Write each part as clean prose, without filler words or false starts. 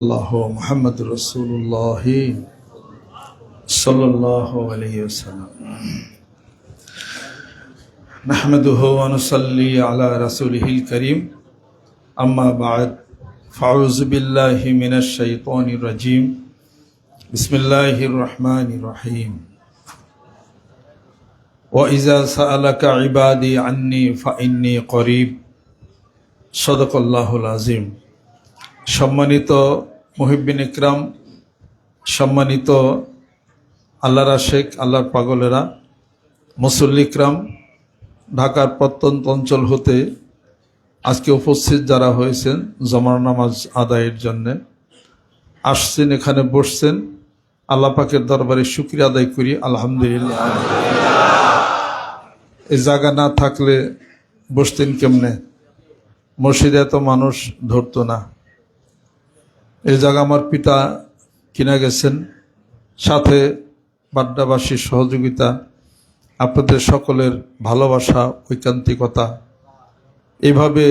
الله محمد رسول الله صلى الله عليه وسلم نحمده ونصلي على رسوله الكريم أما بعد فأعوذ بالله من الشيطان الرجيم بسم الله الرحمن الرحيم وإذا سألك عبادي عني فإني قريب صدق الله العظيم সম্মানিত মুহিব্বিন ইকরাম, সম্মানিত আল্লাহর আশিক, আল্লাহর পাগলেরা, মুসল্লি ইকরাম, ঢাকার প্রত্যন্ত অঞ্চল হতে আজকে উপস্থিত যারা হয়েছেন জমার নামাজ আদায়ের জন্য আসছেন, এখানে বসছেন, আল্লাহ পাকের দরবারে শুকরিয়া আদায় করি আলহামদুলিল্লাহ। এই জায়গা না থাকলে বসতেন কেমনে? মসজিদে এত মানুষ ধরতো না। এই জায়গা আমার পিতা কিনা গেছেন, সাথে বাড্ডাবাসীর সহযোগিতা, আপনাদের সকলের ভালোবাসা, ঐকান্তিকতা, এইভাবে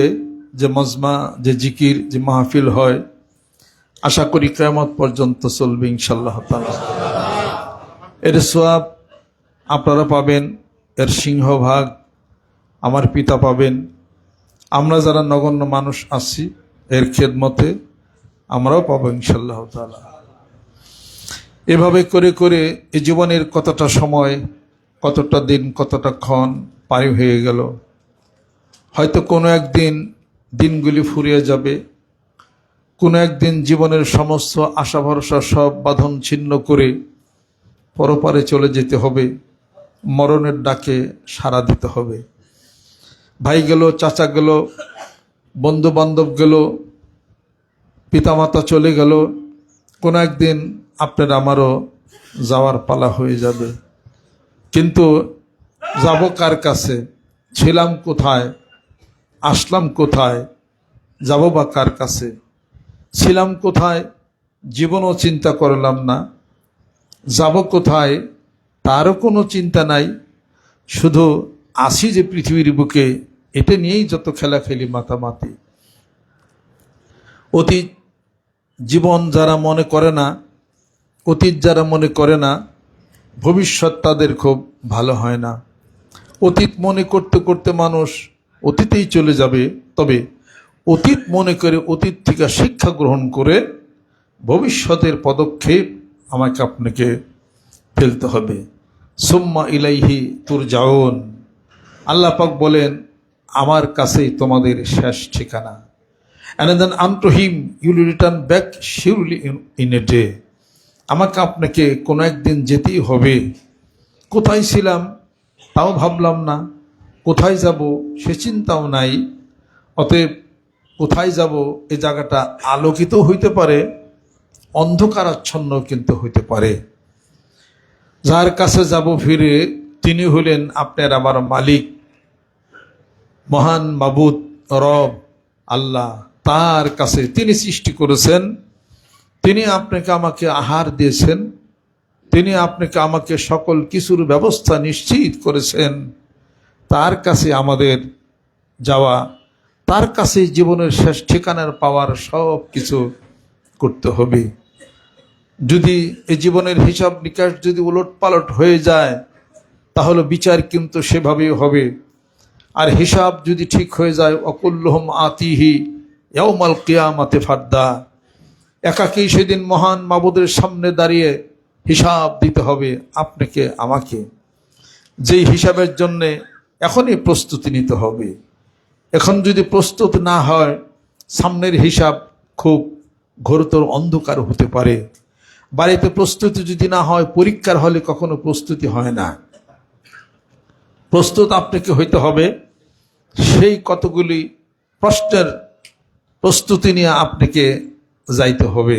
যে মজমা, যে জিকির, যে মাহফিল হয়, আশা করি কিয়ামত পর্যন্ত চলবে ইনশাআল্লাহ তাআলা। এর সওয়াব আপনারা পাবেন, এর সিংহভাগ আমার পিতা পাবেন। আমরা যারা নগণ্য মানুষ আছি এর খেদমতে আমরাও পাবো ইনশাআল্লাহ তাআলা। এভাবে করে করে এই জীবনের কতটা সময়, কতটা দিন, কতটা ক্ষণ পার হয়ে গেল। হয়তো কোনো একদিন দিনগুলি ফুরিয়ে যাবে, কোনো একদিন জীবনের সমস্ত আশা ভরসা সব বাঁধন ছিন্ন করে পরপারে চলে যেতে হবে, মরণের ডাকে সাড়া দিতে হবে। ভাই গেল, চাচা গেল, বন্ধু বান্ধব গেল, পিতামাতা চলে গেল, কোনো একদিন আপনার আমারও যাওয়ার পালা হয়ে যাবে। কিন্তু যাব কার কাছে? ছিলাম কোথায়? আসলাম কোথায়? যাব বা কার কাছে? ছিলাম কোথায় জীবনও চিন্তা করলাম না, যাব কোথায় তারও কোনো চিন্তা নাই। শুধু আসি যে পৃথিবীর বুকে, এটা নিয়েই যত খেলাখেলি, মাতামাতি। অতীত জীবন যারা মনে করে না, অতীত যারা মনে করে না, ভবিষ্যৎ তাদের খুব ভালো হয় না। অতীত মনে করতে করতে মানুষ অতীতেই চলে যাবে। তবে অতীত মনে করে, অতীত থেকে শিক্ষা গ্রহণ করে ভবিষ্যতের পদক্ষেপ আমাকে আপনাকে ফেলতে হবে। সুম্মা ইলাইহি তুরজাউন, আল্লাহ পাক বলেন আমার কাছেই তোমাদের শেষ ঠিকানা। And then unto him you will return back surely in a day. আমাকে আপনাকে কোনো একদিন যেতেই হবে। কোথায় ছিলাম তাও ভাবলাম না, কোথায় যাব সে চিন্তাও নাই। অতএব কোথায় যাব এই জায়গাটা আলোকিত হইতে পারে, অন্ধকারাচ্ছন্ন কিন্তু হইতে পারে। যার কাছে যাব ফিরে তিনি হলেন আপনার আমার মালিক, মহান মাবুদ, রব আল্লাহ। তার কাছে তিনি সৃষ্টি করেছেন, তিনি আপনাকে আমাকে আহার দিয়েছেন, তিনি আপনাকে আমাকে সকল কিছুর ব্যবস্থা নিশ্চিত করেছেন। তার কাছে আমাদের যাওয়া, তার কাছে জীবনের শেষ ঠিকানার পাওয়ার সব কিছু করতে হবে। যদি এই জীবনের হিসাব নিকাশ যদি উলটপালট হয়ে যায় তাহলে বিচার কিন্তু সেভাবেই হবে। আর হিসাব যদি ঠিক হয়ে যায়, অকুল্লুহুম আতিহি ইয়াউমাল কিয়ামাতি ফারদা, একাকী সেদিন মহান মাবুদের সামনে দাঁড়িয়ে হিসাব দিতে হবে আপনাকে আমাকে। যেই হিসাবের জন্যে এখনই প্রস্তুতি নিতে হবে। এখন যদি প্রস্তুত না হয়, সামনের হিসাব খুব ঘোরতর অন্ধকার হতে পারে। বাড়িতে প্রস্তুতি যদি না হয়, পরীক্ষার হলে কখনো প্রস্তুতি হয় না। প্রস্তুত আপনাকে হইতে হবে। সেই কতগুলি প্রশ্নের প্রস্তুতি নিয়ে আপনাকে যাইতে হবে।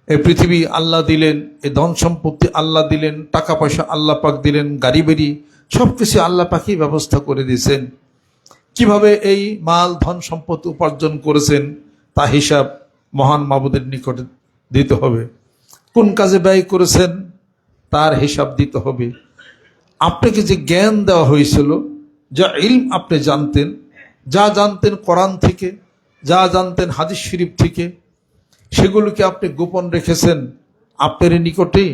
এই পৃথিবী আল্লাহ দিলেন, এই ধন সম্পত্তি আল্লাহ দিলেন, টাকা পয়সা আল্লাহ পাক দিলেন, গাড়ি বাড়ি সব কিছু আল্লাহ পাকই ব্যবস্থা করে দিয়েছেন। কিভাবে এই মাল ধন সম্পত্তি উপার্জন করেছেন তা হিসাব মহান মাবুদের নিকটে দিতে হবে। কোন কাজে ব্যয় করেছেন তার হিসাব দিতে হবে। আপনাকে যে জ্ঞান দেওয়া হয়েছিল, যা ইলম আপনি জানতেন, যা জানতেন কোরআন থেকে, যা জানতেন হাদিস শরীফ থেকে, সেগুলোকে আপনি গোপন রেখেছেন আপনার নিকটে,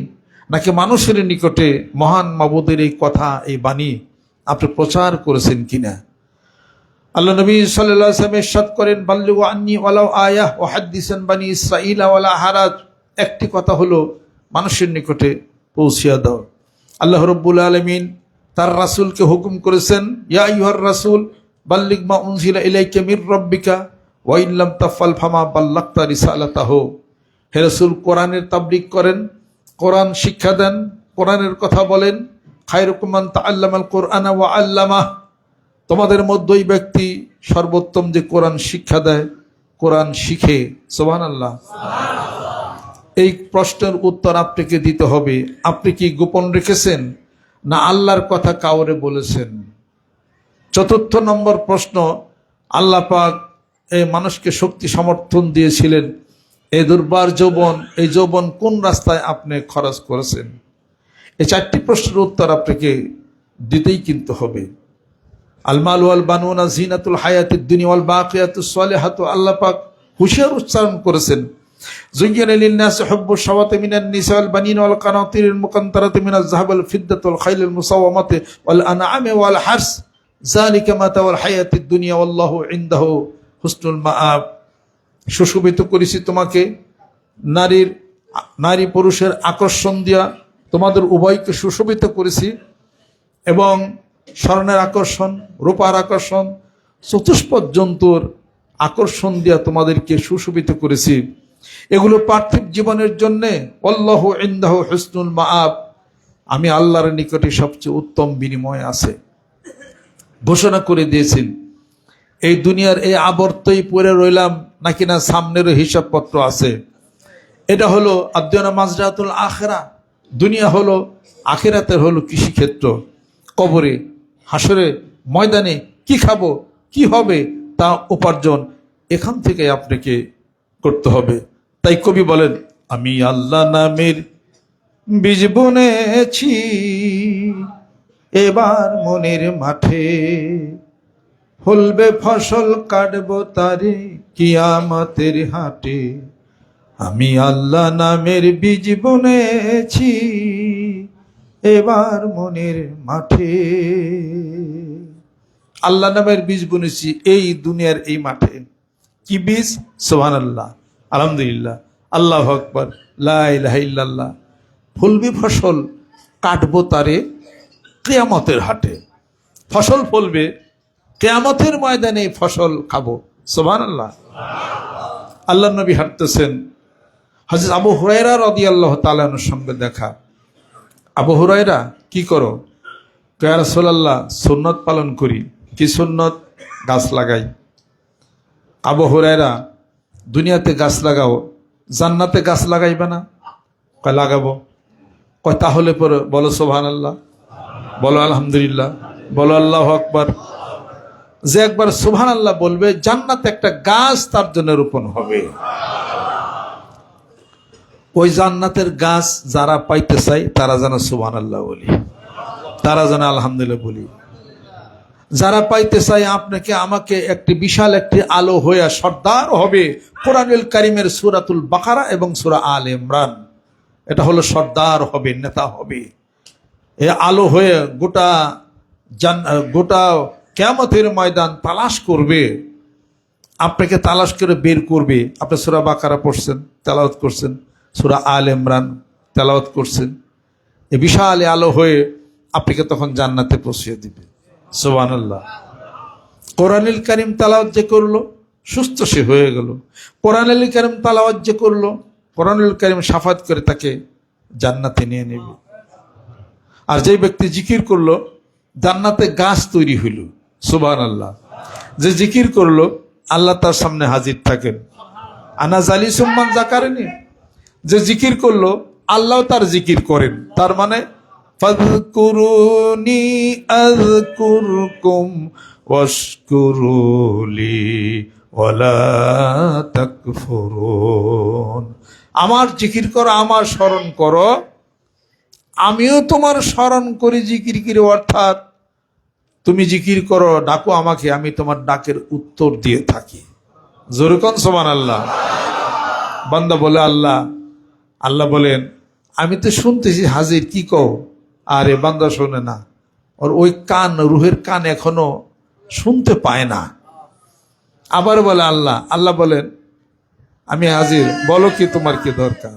নাকি মানুষের নিকটে মহান মাবুদের এই কথা, এই বাণী আপনি প্রচার করেছেন কিনা? আল্লাহ নবী সাল্লাল্লাহু আলাইহি ওয়াসাল্লাম ইরশাদ করেন, বাল্লিগু আন্নী ওয়ালাউ আয়াহ ওয়া হাদ্দিসান বানি ইসরাঈলা ওয়ালা হারাজ। একটি কথা হলো মানুষের নিকটে পৌঁছিয়ে দাও। আল্লাহ রাব্বুল আলামিন তার রাসূলকে হুকুম করেছেন, ইয়া আইয়ুহার রাসূল বাল্লিগ মা উনজিলা ইলাইকা মির রাব্বিকা ওয়া ইন লাম তাফআল ফামা বাল্লাগতা রিসালাতাহু। হে রাসূল, কোরআনের তাবলীগ করেন, কোরআন শিক্ষা দেন, কোরআনের কথা বলেন। খায়রুকুম মান তাআল্লামাল কুরআনা ওয়া আল্লামাহ। তোমাদের মধ্যে ওই ব্যক্তি সর্বোত্তম যে কোরআন শিক্ষা দেয়, কোরআন শিখে। সুবহানাল্লাহ। এই প্রশ্নের উত্তর আপনাকে দিতে হবে। আপনি কি গোপন রেখেছেন না আল্লাহর কথা কাউরে বলেছেন? চতুর্থ নম্বর প্রশ্ন, আল্লাহ পাক এই মানুষকে শক্তি সমর্থন দিয়েছিলেন, এই দুর্বার যৌবন, এই যৌবন কোন রাস্তায় আপনি খরচ করেছেন? এই চারটি প্রশ্নের উত্তর আপনাকে দিতেই কিন্তু হবে। আল মাল ওয়াল বানুনা জিনাতুল হায়াতিদ দুনিয়া ওয়াল বাকিয়াতুস সালিহাতু। আল্লাহ পাক হুঁশিয়ার উচ্চারণ করেছেন, যুয়্যিনা লিন-নাসি হুব্বুশ শাওয়াতি মিনান নিসা ওয়াল বানিনা ওয়াল কানাতিরিল মুকান্তারাতি মিনাজ যাহাবি ওয়াল ফিদ্দাতি ওয়াল খাইলিল মুসাওয়ামাতি ওয়াল আনআমি ওয়াল হারস যালিকা মাতাউল হায়াতিদ দুনিয়া ওয়াল্লাহু ইনদাহু হুসনুল মাআব। সুশোভিত করেছি তোমাকে নারী পুরুষের আকর্ষণ দিয়া, তোমাদের উভয়কে সুশোভিত করেছি, এবং স্বর্ণের আকর্ষণ, রূপার আকর্ষণ, চতুষ্পদ জন্তুর আকর্ষণ দিয়া তোমাদেরকে সুশোভিত করেছি। এগুলো পার্থিব জীবনের জন্যে। আল্লাহু ইনদাহু হুসনুল মাআব, আমি আল্লাহর নিকটে সবচেয়ে উত্তম বিনিময় আছে। ঘোষণা করে দিয়েছেন, এই দুনিয়ার এই আবর্তই পড়ে রইলাম নাকি না সামনেরও হিসাবপত্র আছে। এটা হলো আদ-দুনিয়া মাজরাতুল আখিরা। দুনিয়া হলো আখিরাতের হলো কৃষিক্ষেত্র। কবরে, হাসরে, ময়দানে কি খাবো, কি হবে তা উপার্জন এখান থেকে আপনাকে করতে হবে। তাই কবি বলেন, আমি আল্লাহ নামের বীজ বুনেছি এবার মনের মাঠে, ফলবে ফসল কাটবো তারে কিয়ামতের হাটে। আমি আল্লাহ নামের বীজ বুনেছি এবার মনের মাঠে। আল্লাহ নামের বীজ বুনেছি এই দুনিয়ার এই মাঠে। কি বীজ? সুবহানাল্লাহ, আলহামদুলিল্লাহ, আল্লাহু আকবার, লা ইলাহা ইল্লাল্লাহ। ফলবে ফসল কাটবো তারে কিয়ামতের হাটে। ফসল ফলবে, কিয়ামতের ময়দানে ফসল খাবো। সুবহানাল্লাহ। আল্লাহ নবী হাঁটতেছেন, হযরত আবু হুরায়রা রাদিয়াল্লাহু তাআলা আনহুর সঙ্গে দেখা। আবু হুরায়রা, কি করো? ইয়া রাসূলুল্লাহ, সুন্নত পালন করি। কি সুন্নত? গাছ লাগাই। আবু হুরায়রা, দুনিয়াতে গাছ লাগাও, জান্নাতে গাছ লাগাইবে না? কয় লাগাবো। কয় তাহলে পরে বলো সুবহানাল্লাহ, বলো আলহামদুলিল্লাহ, বলো আল্লাহু আকবার। যে একবার সুবহানাল্লাহ বলবে, জান্নাতে একটা গাছ তার জন্য রোপণ হবে। ওই জান্নাতের গাছ যারা পাইতে চাই তারা যেন সুবহানাল্লাহ বলি, তারা যেন আলহামদুলিল্লাহ বলি। যারা পাইতে চাই আপনাকে আমাকে একটি বিশাল একটি আলো হয়ে সর্দার হবে। কোরআনুল কারীমের সূরাতুল বাকারা এবং সূরা আলে ইমরান, এটা হলো সর্দার হবে, নেতা হবে। এ আলো হয়ে গোটা কিয়ামতের ময়দান তালাশ করবে, আপনাকে তালাশ করে বের করবে। আপনি সূরা বাকারা পড়ছেন, তেলাওয়াত করছেন, সূরা আলে ইমরান তেলাওয়াত করছেন। এই বিশাল আলো হয়ে আপনাকে তখন জান্নাতে পৌঁছে দিবে। সুবহানাল্লাহ। কোরআনুল কারীম তেলাওয়াত যে করলো সুস্থ সে হয়ে গেল। কোরআনুল কারীম তেলাওয়াত যে করলো, কোরআনুল কারীম শাফাত করে তাকে জান্নাতে নিয়ে নেবে। আর যে ব্যক্তি জিকির করলো, জান্নাতে গাছ তৈরি হইল। সুবহানাল্লাহ। যে জিকির করলো, আল্লাহ তার সামনে হাজির থাকেন। আনা জালিসুম মান যাকারনি, যে জিকির করলো আল্লাহ তার জিকির করেন। তার মানে ফাযকুরুনি আযকুরকুম ওয়াশকুরুলি ওয়ালা তাকফুরুন। আমার জিকির করো, আমার স্মরণ করো, আমিও তোমার স্মরণ করি জিকির করে। অর্থাৎ তুমি জিকির করো, ডাকো আমাকে, আমি তোমার ডাকের উত্তর দিয়ে থাকি। জোরে কোন সুবহানাল্লাহ। বান্দা বলে আল্লাহ, আল্লাহ বলেন আমি তো শুনতেছি হাজির, কি কও? আরে বান্দা শোনে না, ওর ওই কান, রুহের কান এখনো শুনতে পায় না। আবার বলে আল্লাহ, আল্লাহ বলেন আমি হাজির, বলো কি তোমার কি দরকার?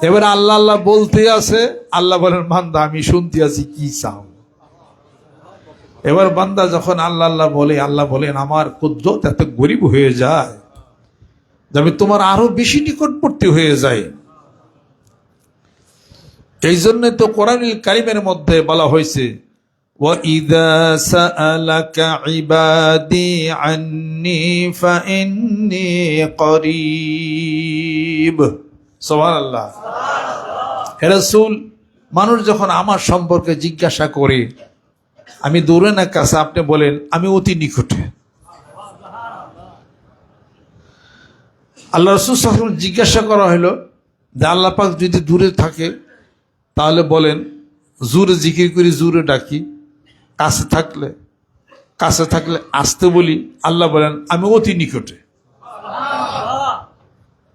এবার আল্লাহ আল্লাহ বলতে আছে, আল্লাহ বলেন বান্দা আমি শুনতে আছি, কি চাও? এবার বান্দা যখন আল্লাহ আল্লাহ বলে, আল্লাহ বলেন আমার কুদরত এত গরিব হয়ে যায় যে আমি তোমার আরো বেশি নিকটবর্তী হয়ে যাই। এই জন্য তো কোরআনুল কারীমের মধ্যে বলা হয়েছে وَإِذَا سَأَلَكَ عِبَادِي عَنِّي فَإِنِّي قَرِيبٌ। সুবহানাল্লাহ। হে রাসূল, মানুষ যখন আমার সম্পর্কে জিজ্ঞাসা করে আমি দূরে না কাছে, আপনি বলেন আমি অতি নিকটে। আল্লাহ রাসূল সাল্লাল্লাহু আলাইহি ওয়াসাল্লাম জিজ্ঞাসা করা হলো যে আল্লাহ পাক যদি দূরে থাকে তাহলে বলেন জোরে জিকির করি, জোরে ডাকি, কাছে থাকলে আসতে বলি। আল্লাহ বলেন আমি অতি নিকটে,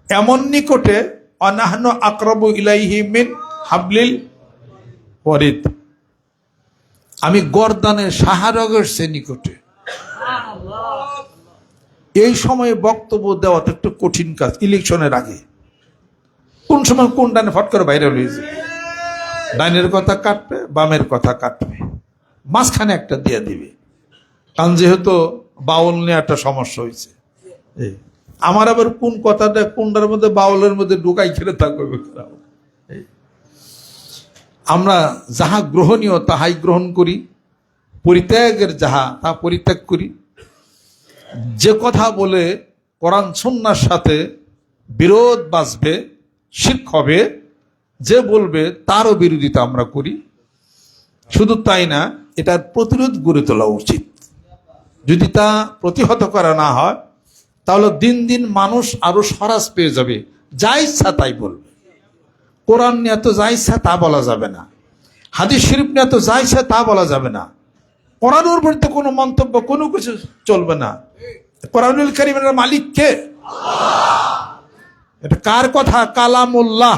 এমন নিকটে অনাহনু আকরাবু ইলাইহি মিন হাবলিল ওয়ারিদ, আমি গর্দানের সাহারগের সে নিকটে। এই সময়ে বক্তব্য দেওয়াটা একটু কঠিন কাজ। ইলেকশনের আগে কোন সময় কোন ডানে ফট করে বাইরে হয়েছে, ডাইনের কথা কাটবে, বামের কথা কাটবে, মাঝখানে একটা দিয়ে দিবে। কারণ যেহেতু বাউল নিয়ে একটা সমস্যা হয়েছে, আমার আবার কোন কথাটা কোনটার মধ্যে বাউলের মধ্যে ঢুকাই খেলে থাকবে। আমরা যাহা গ্রহণীয় তাহাই গ্রহণ করি, পরিত্যাগের যাহা তা পরিত্যাগ করি। যে কথা বলে কোরআন সুন্নাহর সাথে বিরোধ বাজবে, শিরক হবে, যে বলবে তারও বিরোধিতা আমরা করি। শুধু তাই না, এটার প্রতিরোধ গড়ে তোলা উচিত। যদি তা প্রতিহত করা না হয় তাহলে দিন দিন মানুষ আরো সরাস পেয়ে যাবে, যা ইচ্ছা তাই বলবে। কোরআন নিয়ে তো যা ইচ্ছা তা বলা যাবে না, হাদিস শরীফ নিয়ে তো যা ইচ্ছা তা বলা যাবে না, কোরআনের বিরুদ্ধে কোনো মন্তব্য কোনো কিছু চলবে না। কোরআনুল কারীমের মালিক কে? এটা কার কথা? কালামুল্লাহ,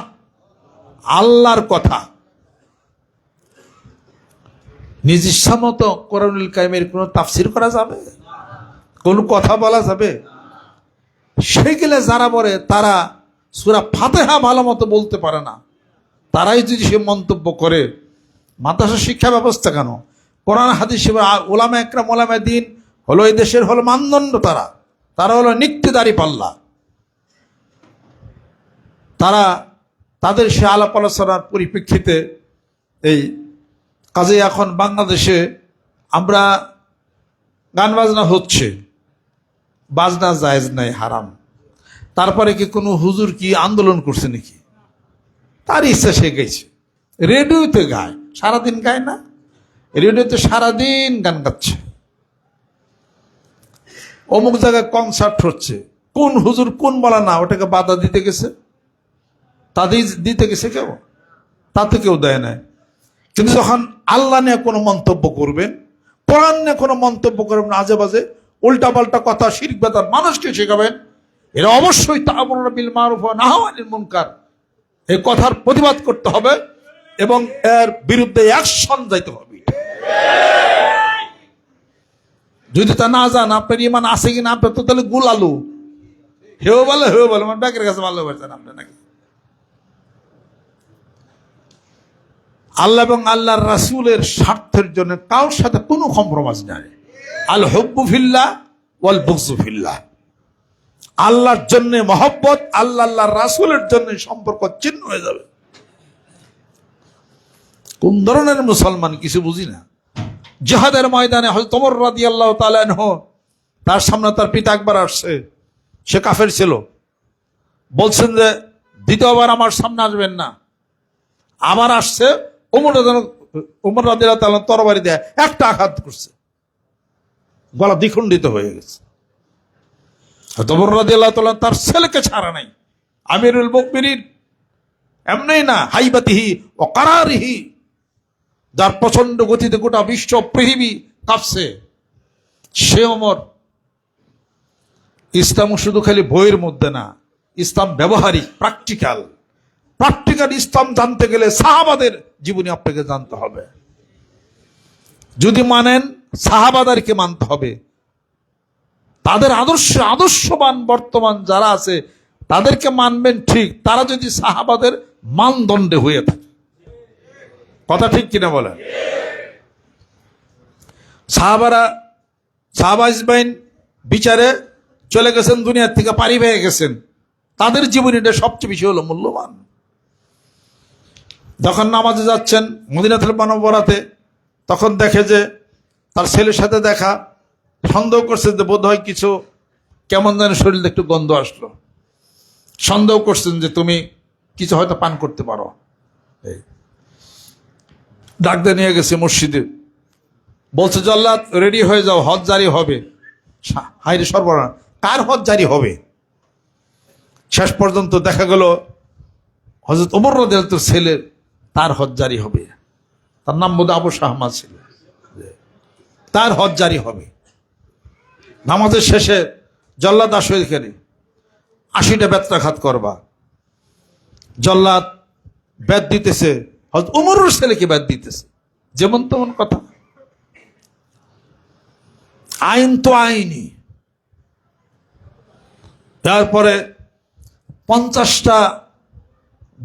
আল্লাহর কথা। নিজ ইচ্ছা মতো কোরআনুল কারীমের কোনো তাফসীর করা যাবে? কোন কথা বলা যাবে? সেগুলো যারা বলে তারা সূরা ফাতিহা ভালো মতো বলতে পারে না, তারাই যদি সে মন্তব্য করে, মাদ্রাসা শিক্ষা ব্যবস্থা কেন, কোরআন হাদিস ওলামা একরাম ওলামা দ্বীন হলো এই দেশের হলো মানদণ্ড। তারা হলো নিত্যদারি পাল্লা। তারা তাদের সে আলাপ আলোচনার পরিপ্রেক্ষিতে এই কাজে এখন বাংলাদেশে আমরা গান বাজনা হচ্ছে, বাজনা জায়েজ নাই, হারাম। তারপরে কি কোনো হুজুর কি আন্দোলন করছে নাকি? তার ইচ্ছা সে গেছে, রেডিওতে গায়, সারাদিন গায় না, রেডিওতে সারাদিন গান গাচ্ছে। অমুক জায়গায় কনসার্ট হচ্ছে, কোন হুজুর কোন বলা না ওটাকে বাধা দিতে গেছে, তাদের দিতে গেছে কেউ? তাতে কেউ দেয় নাই। কিন্তু যখন আল্লাহ নিয়ে কোনো মন্তব্য করবেন, কোরআন নিয়ে কোনো মন্তব্য করবেন, আজে বাজে উল্টা পাল্টা কথা, শিরক বেদাত মানুষকে শেখাবেন, এরা অবশ্যই তা'মুরুনা বিল মারুফ ওয়া নাহাউনা আনিল মুনকার, এই কথার প্রতিবাদ করতে হবে এবং এর বিরুদ্ধে অ্যাকশন যাইতে হবে। যদি তা না জান আপনার ইমান আছে কিনা, আপনার তো তাহলে গুল আলু, হেও বলে আমার ব্যাগের কাছে ভালো পারছেন আপনি নাকি। আল্লাহ এবং আল্লাহর রাসূলের স্বার্থের জন্য কারোর সাথে কোনো কম্প্রোমাইজ নাই। আল হুব্বু ফিল্লাহ ওয়াল বুগযু ফিল্লাহ, আল্লাহর জন্য মহব্বত, আল্লাহর রাসূলের জন্য সম্পর্ক ছিন্ন হয়ে যাবে। কোন ধরনের মুসলমান কিছু বুঝি না। জিহাদের ময়দানে হযরত ওমর রাদিয়াল্লাহু তাআলা আনহু, তার সামনে তার পিতা একবার আসছে, সে কাফের ছিল, বলছেন যে দ্বিতীয়বার আমার সামনে আসবেন না। আবার আসছে, ওমর রাদিয়াল্লাহু তাআলা তরবারি দিয়ে একটা আঘাত করছে, গলা দ্বিখণ্ডিত হয়ে গেছে। ওমর রাদিয়াল্লাহু তাআলা তার ছেলেকে ছাড়া নাই, আমিরুল মুমিনিন এমনি না, হাইবাতিহি ওয়া কারারিহি, যার প্রচন্ড গতিতে গোটা বিশ্ব পৃথিবী কাঁপছে, সে ওমর। ইসলাম শুধু খালি বইয়ের মধ্যে না, ইসলাম ব্যবহারিক, প্র্যাকটিক্যাল। প্র্যাকটিক্যাল ইসলাম জানতে গেলে সাহাবাদের জীবনী আপনাকে জানতে হবে। যদি মানেন সাহাবাদেরকে মানতে হবে, তাদের আদর্শবান বর্তমান যারা আছে তাদেরকে মানবেন ঠিক, তারা যদি সাহাবাদের মানদণ্ডে হয়ে থাকে। কথা ঠিক কিনা বলেন? সাহাবা ইসমাইন বিচারে চলে গেছেন, দুনিয়ার থেকে পারি পেয়ে গেছেন, তাদের জীবনীটা সবচেয়ে বেশি হলো মূল্যবান। যখন নামাজে যাচ্ছেন মদিনাতুল মুনাওয়ারাতে, তখন দেখে যে তার ছেলের সাথে দেখা, সন্দেহ করছে যে বোধ হয় কিছু কেমন যেন শরীরে একটু গন্ধ আসলো, সন্দেহ করছেন যে তুমি কিছু হয়তো পান করতে পারো। ডাক দিয়ে নিয়ে গেছে মসজিদে, বলছে জল্লাদ রেডি হয়ে যাও, হজ জারি হবে। হায়রে সর্বনাশ, কার হজ জারি হবে? শেষ পর্যন্ত দেখা গেল হযরত ওমর রাদিয়াল্লাহু আনহুর ছেলে, তার হজ জারি হবে। তার নাম বোধ আবু শাহমা ছিল, তার হজ জারি হবে। নামাজের শেষে জল্লাদ আসো এখানে, 80টা বেত্রাঘাত করবা। জল্লাদ বেত দিতেছে, হযরত ওমরের ছেলেকে বেত দিতেছে, যেমন তেমন কথা। আইন তো আইনি। তারপরে 50টা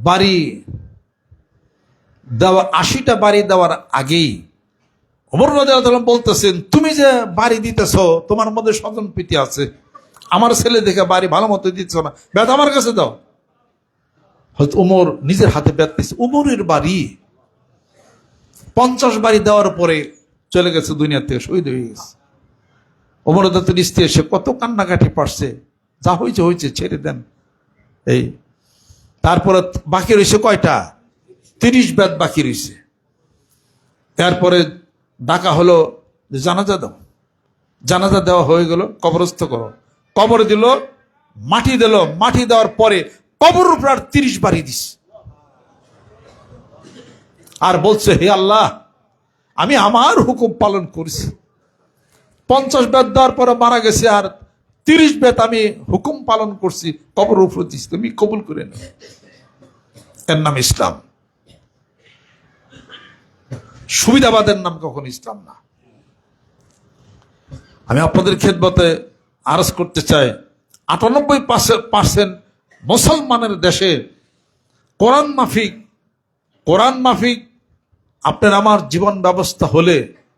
বাড়ি দেওয়া, 80টা বাড়ি দেওয়ার আগেই ওমর রাদিয়াল্লাহু আনহু বলতেছেন, তুমি যে বাড়ি দিতেছ তোমার মধ্যে স্বজন প্রীতি আছে, আমার ছেলে দেখে বাড়ি ভালো মতো দিচ্ছ না, বেত আমার কাছে দাও। হয়তো ওমর নিজের হাতে বেত দিচ্ছে। ওমরের বাড়ি 50 বাড়ি দেওয়ার পরে চলে গেছে, দুনিয়া থেকে শহীদ হয়ে গেছে। ওমর রাদিয়াল্লাহু স্ত্রী এসে কত কান্নাকাটি পারছে, যা হয়েছে হয়েছে, ছেড়ে দেন। এই তারপরে বাকি রয়েছে কয়টা? 30 বেত বাকি রয়েছে। তারপরে ডাকা হলো যে জানাজা দাও। জানাজা দেওয়া হয়ে গেল, কবরস্থ করো। কবর দিল, মাটি দিল, মাটি দেওয়ার পরে কবরের উপর 30 বাড়ি দিস। আর বলছে, হে আল্লাহ, আমি আমার হুকুম পালন করছি। 50 বেত দেওয়ার পরে মারা গেছে, আর 30 বেত আমি হুকুম পালন করছি, কবরের উপর দিস, তুমি কবুল করে নাও। এর নাম ইসলাম। সুবিধাবাদের নাম কখন ইসলাম না। আমি আপনাদের খেদমতে আরজ করতে চাই, 98% মুসলমানের দেশে কোরআন মাফিক আপনার আমার জীবন ব্যবস্থা হলে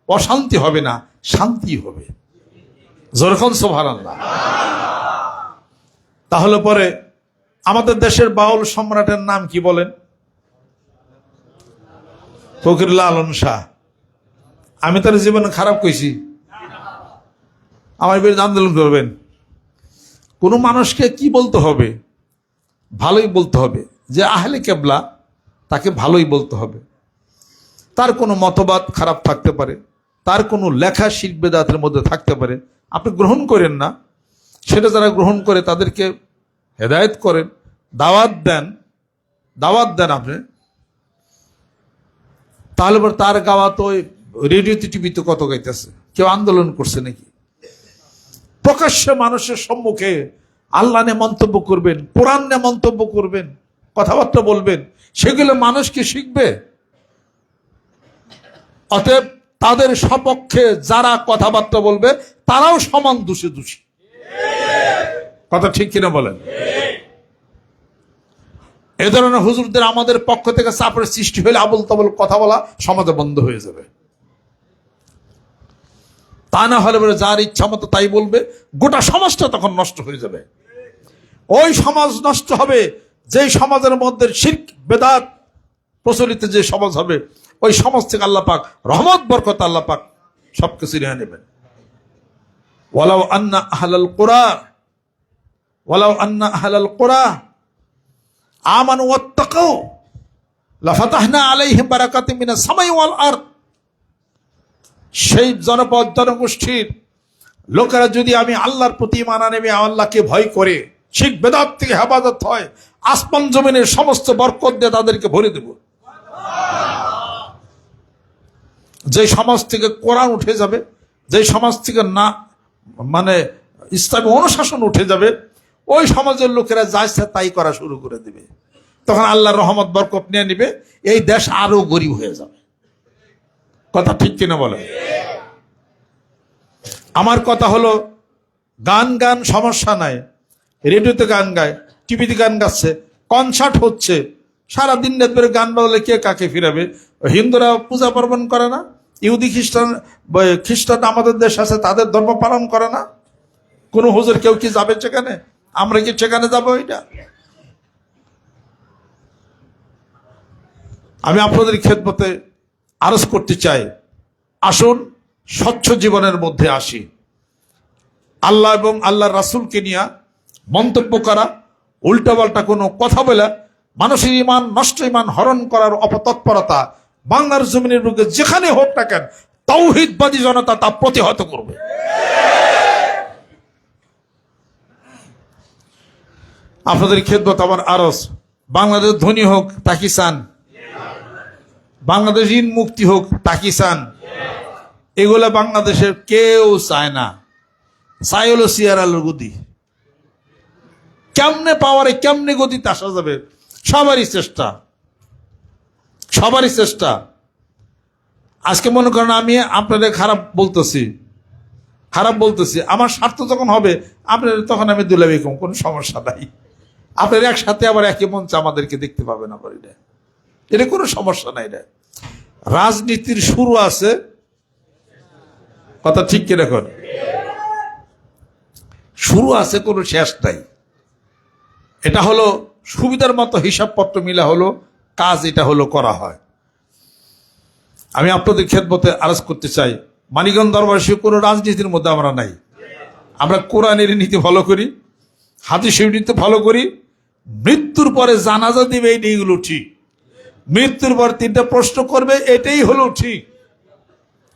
অশান্তি হবে না, শান্তি হবে। যেরকম সুবহানাল্লাহ। তাহলে পরে আমাদের দেশের বাউল সম্রাটের নাম কি বলেন? ফকিরুল্লাহ আলম শাহ। আমি তার জীবনে খারাপ কইছি? আমার বিরুদ্ধে আন্দোলন করবেন? কোন মানুষকে কি বলতে হবে? ভালোই বলতে হবে। যে আহলে কেবলা, তাকে ভালোই বলতে হবে। তার কোনো মতবাদ খারাপ থাকতে পারে, তার কোনো লেখা শিরক বিদআতের মধ্যে থাকতে পারে, আপনি গ্রহণ করেন না। সেটা যারা গ্রহণ করে তাদেরকে হেদায়েত করেন, দাওয়াত দেন আপনি। তাহলে পর তার গাওয়া তো রেডিওতে টিভিতে কত গাইতেছে, কেউ আন্দোলন করছে নাকি? প্রকাশ্যে মানুষের সম্মুখে আল্লাহ নিয়ে মন্তব্য করবেন, কোরআন নিয়ে মন্তব্য করবেন, কথাবার্তা বলবেন, সেগুলো মানুষ কি শিখবে? অতএব তাদের সপক্ষে যারা কথাবার্তা বলবে তারাও সমান দোষী। কথা ঠিক কিনা বলেন? এ ধরনের হুজুরদের আমাদের পক্ষ থেকে চাপের সৃষ্টি হলে আবল তাবল কথা বলা সমাজে বন্ধ হয়ে যাবে। তা না হলে যার ইচ্ছা মতো তাই বলবে, গোটা সমাজটা তখন নষ্ট হয়ে যাবে। ওই সমাজ নষ্ট হবে যেই সমাজের মধ্যে শিরক বেদাত প্রচলিত, যে সমাজ হবে, ওই সমাজ থেকে আল্লাহ পাক রহমত বরকত আল্লাহ পাক সবকিছু নিয়ে নেবেন। ওয়ালাউ আন্না আহলাল কুরা আমানু ওয়াত্তাকাউ লাফাতাহনা আলাইহিম বারাকাতিম মিনাস সামাই ওয়াল আরদ। সেই জনগোষ্ঠীর লোকেরা যদি আমি আল্লাহর প্রতি ঈমান আনে, আল্লাহকে ভয় করে, শিরক বেদাত থেকে হেফাজত হয়, আসমান জমিনের সমস্ত বরকত দিয়ে তাদেরকে ভরে দেব। যে সমাজ থেকে কোরআন উঠে যাবে, যে সমাজ থেকে না ইসলামী অনুশাসন উঠে যাবে, ওই সমাজের লোকেরা যা ইচ্ছা তাই করা শুরু করে দিবে। তখন আল্লাহর রহমত বরকত নিয়ে নিবে, এই দেশ আরো গরিব হয়ে যাবে। কথা ঠিক কিনা বলে? আমার কথা হলো, গান সমস্যা নাই, রেডিওতে গান গায়, টিভিতে গান গাচ্ছে, কনসার্ট হচ্ছে, সারাদিন রাত ধরে গান বলে কে কাকে ফিরাবে? হিন্দুরা পূজা পার্বণ করে না? ইহুদি খ্রিস্টান আমাদের দেশ আছে, তাদের ধর্ম পালন করে না? কোন হুজুর কেউ কি যাবে সেখানে? আমরা কি সেখানে যাবো? এটা আমি আপনাদের খেদমতে আরজ করতে চাই, আসুন স্বচ্ছ জীবনের মধ্যে আসি। আল্লাহ এবং আল্লাহর রাসূলকে নিয়ে মন্তব্য করা, উল্টাপাল্টা কোনো কথা বলে মানুষের ইমান নষ্ট, ইমান হরণ করার অপতৎপরতা বাংলার জমিনের বুকে যেখানে হোক না কেন, তাওহীদবাদী জনতা তা প্রতিহত করবে। আপনাদের খেদমত আমার আরজ, বাংলাদেশ ধনী হোক তাকি চান, বাংলাদেশ ঋণ মুক্তি হোক তাকি চান, এগুলা বাংলাদেশের কেউ চায় না। চাই হলো সিয়ার আলুর গদি। কেমনে পাওয়ারে, কেমনে গদিতে আসা যাবে, সবারই চেষ্টা, সবারই চেষ্টা। আজকে মনে করেন আমি আপনাদের খারাপ বলতেছি, আমার স্বার্থ যখন হবে আপনাদের, তখন আমি দুলাবি কম, কোনো সমস্যা নাই। আপনার একসাথে আবার একই মঞ্চে আমাদেরকে দেখতে পাবেন, আবার এটা কোনো সমস্যা নাই। রাজনীতির শুরু আছে, কথা ঠিক কি রাখুন, শুরু আছে, কোনো শেষ নাই। এটা হলো সুবিধার মতো হিসাবপত্র মিলা হলো কাজ, এটা হলো করা হয়। আমি আপনাদের খেদমতে আরজ করতে চাই, মানিকগঞ্জ দরবারী কোনো রাজনীতির মধ্যে আমরা নাই। আমরা কোরআনের নীতি ফলো করি, হাদিসের নীতি ফলো করি। মৃত্যুর পরে জানাজা দিবে, এইগুলো ঠিক। মৃত্যুর পর 3টা প্রশ্ন করবে, এটাই হলো ঠিক।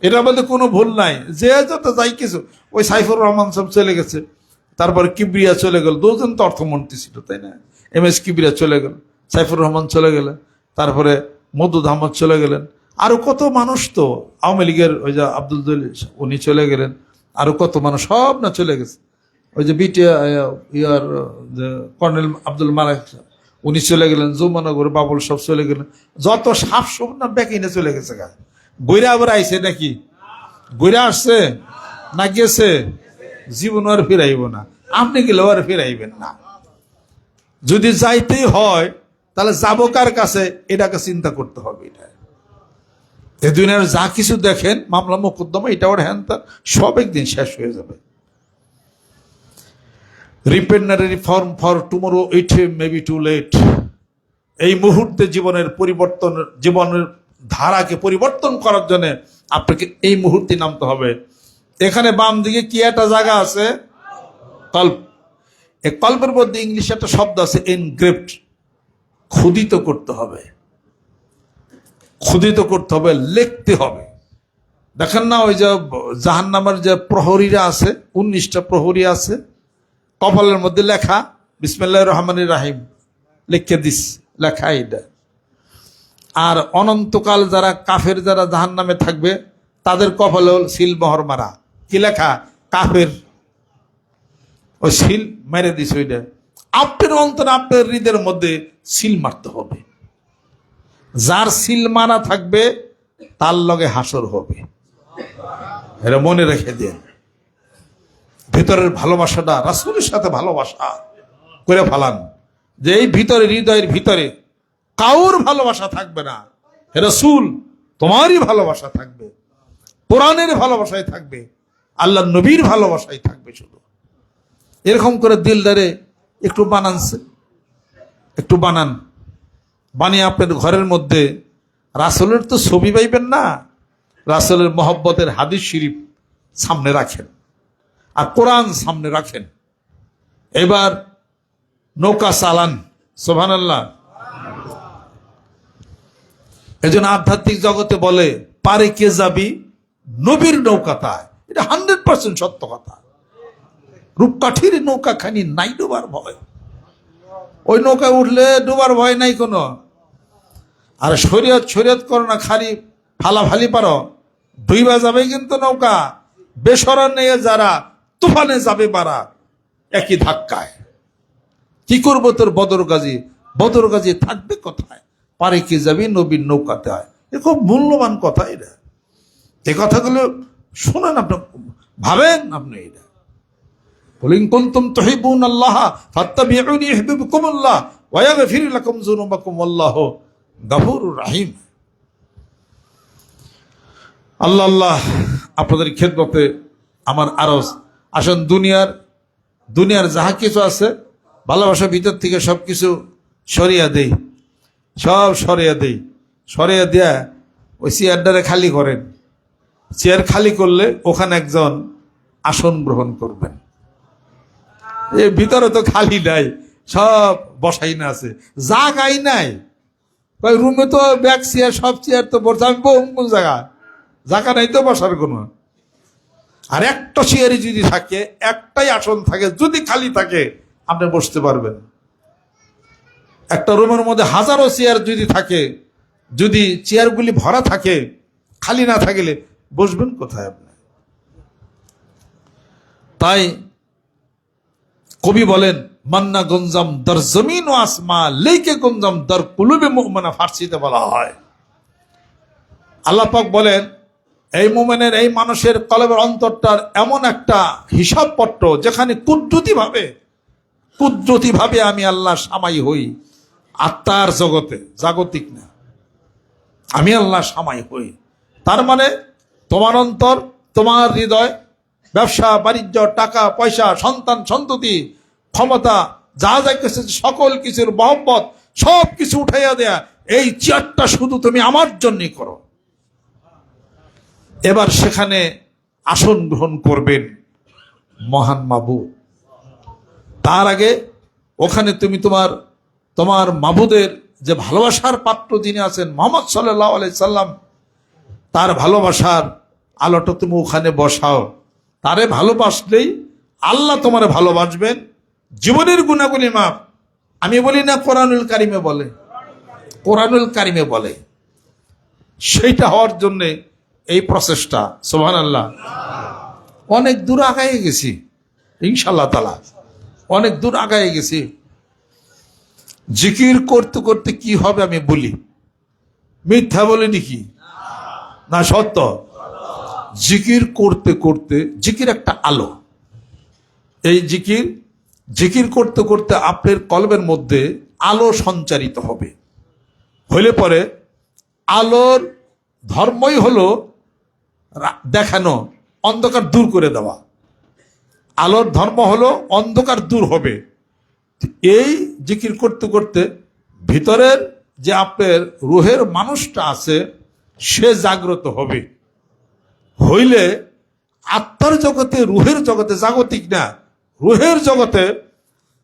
এটার মধ্যে কোনো ভুল নাই। যে যত যাই কিছু, ওই সাইফুর রহমান সব চলে গেছে, তারপরে কিবরিয়া চলে গেল, 2 জন তো অর্থমন্ত্রী ছিল, তাই না? MS কিবরিয়া চলে গেল, সাইফুর রহমান চলে গেলেন, তারপরে মদুদ আহমদ চলে গেলেন, আরো কত মানুষ তো, আওয়ামী লীগের ওই যে আব্দুল জলিল উনি চলে গেলেন, আরো কত মানুষ সব না চলে গেছে। ওই যে ইয়ার কর্নেল আব্দুল মালিক উনি চলে গেলেন, যমুনানগর বাবুল সব চলে গেলেন, যত সাপ সব না বেকিনে চলে গেছে। গইরা আবার আইছে নাকি? গইরা আসছে না গেছে? জীবন আর ফিরাইব না, আপনি গেলেও আর ফিরাইবেন না। যদি যাইতেই হয় তাহলে যাবো কার কাছে, এটাকে চিন্তা করতে হবে। এটা এই দুনিয়ার যা কিছু দেখেন, মামলা মোকদ্দমা, এটা ওর হ্যান তা সব একদিন শেষ হয়ে যাবে। Repent and reform for tomorrow, it may be too late. এই মুহূর্তে জীবনের পরিবর্তন, জীবনের ধারাকে পরিবর্তন করার জন্য আপনাকে এই মুহূর্তে নামতে হবে। এখানে বাম দিকে কি একটা জায়গা আছে, কল্প। এই কল্পের মধ্যে ইংলিশে একটা শব্দ আছে, এনগ্রেভড। খোদিত করতে হবে, খোদিত করতে হবে, লিখতে হবে। দেখেন না, ওই যে জাহান্নামের যে প্রহরীরা আছে, 19টা প্রহরী আছে, কপালের মধ্যে লেখা বিসমিল্লাহির রহমানির রহিম লিখে দিস, লেখা এটা। আর অনন্তকাল যারা কাফের, যারা জাহান্নামে থাকবে, তাদের কপালে সিল মোহর মারা, কি লেখা? কাফের। ওই সিল মেরে দিস। ওইটা আপনার অন্তর, আপনার হৃদয়ের মধ্যে সিল মারতে হবে। যার সিল মারা থাকবে তার লগে হাসর হবে, এটা মনে রেখে দেন। ভিতরের ভালোবাসাটা রাসূলের সাথে ভালোবাসা করে ফেলান, যে এই ভিতরে, হৃদয়ের ভিতরে কাউর ভালোবাসা থাকবে না, হে রাসূল তোমারই ভালোবাসা থাকবে, কোরআনের ভালোবাসায় থাকবে, আল্লাহ নবীর ভালোবাসায় থাকবে। শুধু এরকম করে দিলদারে একটু বানানছে, একটু বানান, বানিয়ে আপনার ঘরের মধ্যে রাসূলের তো ছবি পাইবেন না, রাসূলের মহব্বতের হাদিস শরীফ সামনে রাখেন, আর কোরআন সামনে রাখেন। এবার নৌকা চালান, সুবহানাল্লাহ। এজন্য আধ্যাত্মিক জগতে বলে, পারে কে যাবি নবীর নৌকাতায়। এটা 100% সত্য কথা। রূপকাঠির নৌকা খানি নাই ডুবার ভয়, ওই নৌকায় উঠলে ডুবার ভয় নাই কোনো। আর শরীয়ত করো না, খালি ফালাফালি পারো, ডুইবা যাবে কিন্তু নৌকা। বেসরণ নিয়ে যারা তুফানে যাবে মারা, একই ধাক্কায়। কি করবো তোর বদর গাজী? বদর গাজী থাকবে কোথায়? পারে কি যাবি নবীর নৌকাতে হয়। এ খুব মূল্যবান কথা এটা। এই কথাগুলো শোনেন, আপনি ভাবেন, আপনি এটা বলেন কুনতুম তুহিব্বুনাল্লাহ ফাত্তাবিউনি ইউহিব্বুকুমুল্লাহ ওয়া ইয়াগফির লাকুম যুনুবাকুম ওয়াল্লাহু গফুরুর রহিম। আল্লাহ আল্লাহ আপনাদের খেদমতে আমার আরজ। আসেন, দুনিয়ার যাহা কিছু আছে ভালোবাসার ভিতর থেকে সব কিছু সরিয়া দেই, সব সরিয়া দিয়া ওই চেয়ারটারে খালি করেন। চেয়ার খালি করলে ওখানে একজন আসন গ্রহণ করবেন। এর ভিতরে তো খালি নাই, সব বসাই না আছে, জায়গাই নাই। রুমে তো ব্যাগ চেয়ার, সব চেয়ার তো বসে, আমি কোন জায়গা নাই তো বসার কোনো। আর একটা চেয়ারই যদি থাকে, একটাই আসন থাকে, যদি খালি থাকে আপনি বসতে পারবেন। একটা রুমের মধ্যে হাজারো চেয়ার যদি থাকে, যদি চেয়ারগুলি ভরা থাকে, খালি না থাকলে বসবেন কোথায় আপনি? তাই কবি বলেন, মান্না গঞ্জাম দর জমিন ও আসমা লেকে গঞ্জাম দর কুলুবে মুমিনা, ফার্সিতে বলা হয়। আল্লাহ পাক বলেন, এই মুমিনের, এই মানুষের কলবের অন্তরটার এমন একটা হিসাবপত্র যেখানে কুদরতি ভাবে আমি আল্লাহ সামাই হই। আত্মার জগতে, জাগতিক না, আমি আল্লাহ সামাই হই। তার মানে তোমার অন্তর, তোমার হৃদয়, ব্যবসা বাণিজ্য, টাকা পয়সা, সন্তান সন্ততি, ক্ষমতা, যা যা কিছু, সকল কিছুর মহব্বত, সব কিছু উঠাইয়া দেয়া, এই চেয়ারটা শুধু তুমি আমার জন্যই করো। এবার সেখানে আসন গ্রহণ করবেন মহান মাবুদ। তার আগে ওখানে তুমি তোমার মাবুদের যে ভালোবাসার পাত্র যিনি আছেন মুহাম্মদ সাল্লাল্লাহু আলাইহি সাল্লাম, তার ভালোবাসার আলোটা তুমি ওখানে বসাও। তারে ভালোবাসলেই আল্লাহ তোমারে ভালোবাসবেন। জীবনের গুণাগুলি মাপ, আমি বলি না, কোরআনুল কারিমে বলে। সেইটা হওয়ার জন্য এই প্রচেষ্টা, সুবহানাল্লাহ। অনেক দূর আগায়ে গেছি ইনশাআল্লাহ তাআলা, অনেক দূর আগায়ে গেছি। জিকির করতে করতে কি হবে আমি বলি, মিথ্যা বলিনি কি না, সত্য। জিকির করতে করতে, জিকির একটা আলো। এই জিকির করতে করতে আপনার কলবের মধ্যে আলো সঞ্চারিত হবে। হইলে পরে আলোর ধর্মই হলো দেখানো, অন্ধকার দূর করে দেওয়া। আলোর ধর্ম হলো অন্ধকার দূর হবে। এই জিকির করতে করতে ভিতরের যে আপনার রুহের মানুষটা আছে, সে জাগ্রত হবে। হইলে আত্মার জগতে, রুহের জগতে, জাগতিক না, রুহের জগতে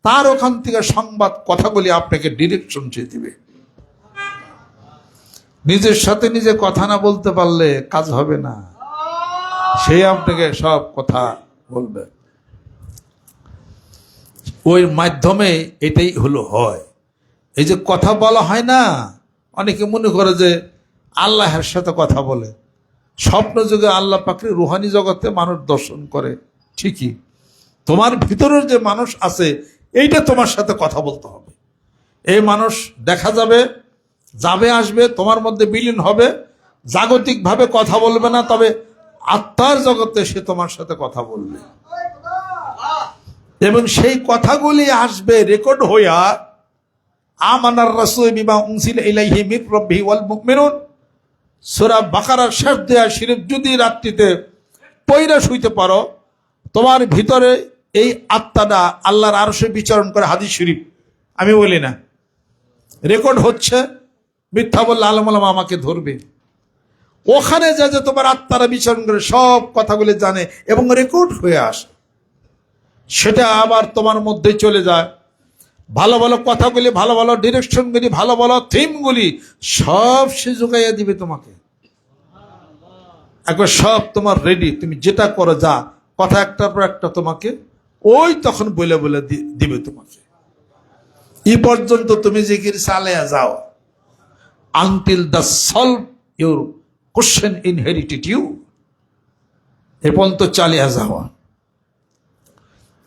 তার ওখান থেকে সংবাদ কথাগুলি আপনাকে ডিরেকশন চেয়ে দিবে। নিজের সাথে নিজে কথা না বলতে পারলে কাজ হবে না, সে আপনাকে সব কথা বলবে। ওই মাধ্যমে এটাই হয়। এই যে কথা বলা হয় না, অনেকে মনে করে যে আল্লাহর সাথে কথা বলে। স্বপ্ন যুগে আল্লাহ পাকের রুহানি জগতে মানুষ দর্শন করে, ঠিকই। তোমার ভিতরের যে মানুষ আছে, এইটা তোমার সাথে কথা বলতে হবে। এই মানুষ দেখা যাবে, আসবে, তোমার মধ্যে বিলীন হবে। জাগতিক ভাবে কথা বলবে না, তবে আত্মার জগতে সে তোমার সাথে কথা বলবে। এবং সেই কথাগুলি আসবে রেকর্ড হইয়া, আমানার রাসূল বিমা উনজিলা ইলাইহি মির রাব্বিহি ওয়াল মুমিনুন, সূরা বাকারার শেষ দেয়া শরীফ যদি রাত্রিতে পয়রা শুইতে পারো, তোমার ভিতরে এই আত্মাটা আল্লাহর আরশে বিচরণ করে। হাদিস শরীফ, আমি বলি না, রেকর্ড হচ্ছে। মিথ্যা বললে আলেম ওলামা আমাকে ধরবে। ওখানে যে তোমার আত্মারা বিচরণ করে, সব কথাগুলি জানে এবং রেকর্ড হয়ে আসে। সেটা আবার তোমার মধ্যে চলে যায়। ভালো ভালো কথাগুলি, ভালো ভালো ডিরেকশনগুলি, ভালো ভালো থিমগুলি সব সে যোগাইয়া দিবে তোমাকে। একবার সব তোমার রেডি, তুমি যেটা করো, যা কথা একটার পর একটা তোমাকে ওই তখন বলে দিবে তোমাকে। এই পর্যন্ত তুমি জিকির চালিয়ে যাও, until the solve your question inherited you, এ পর্যন্ত চালিয়ে যাওয়া।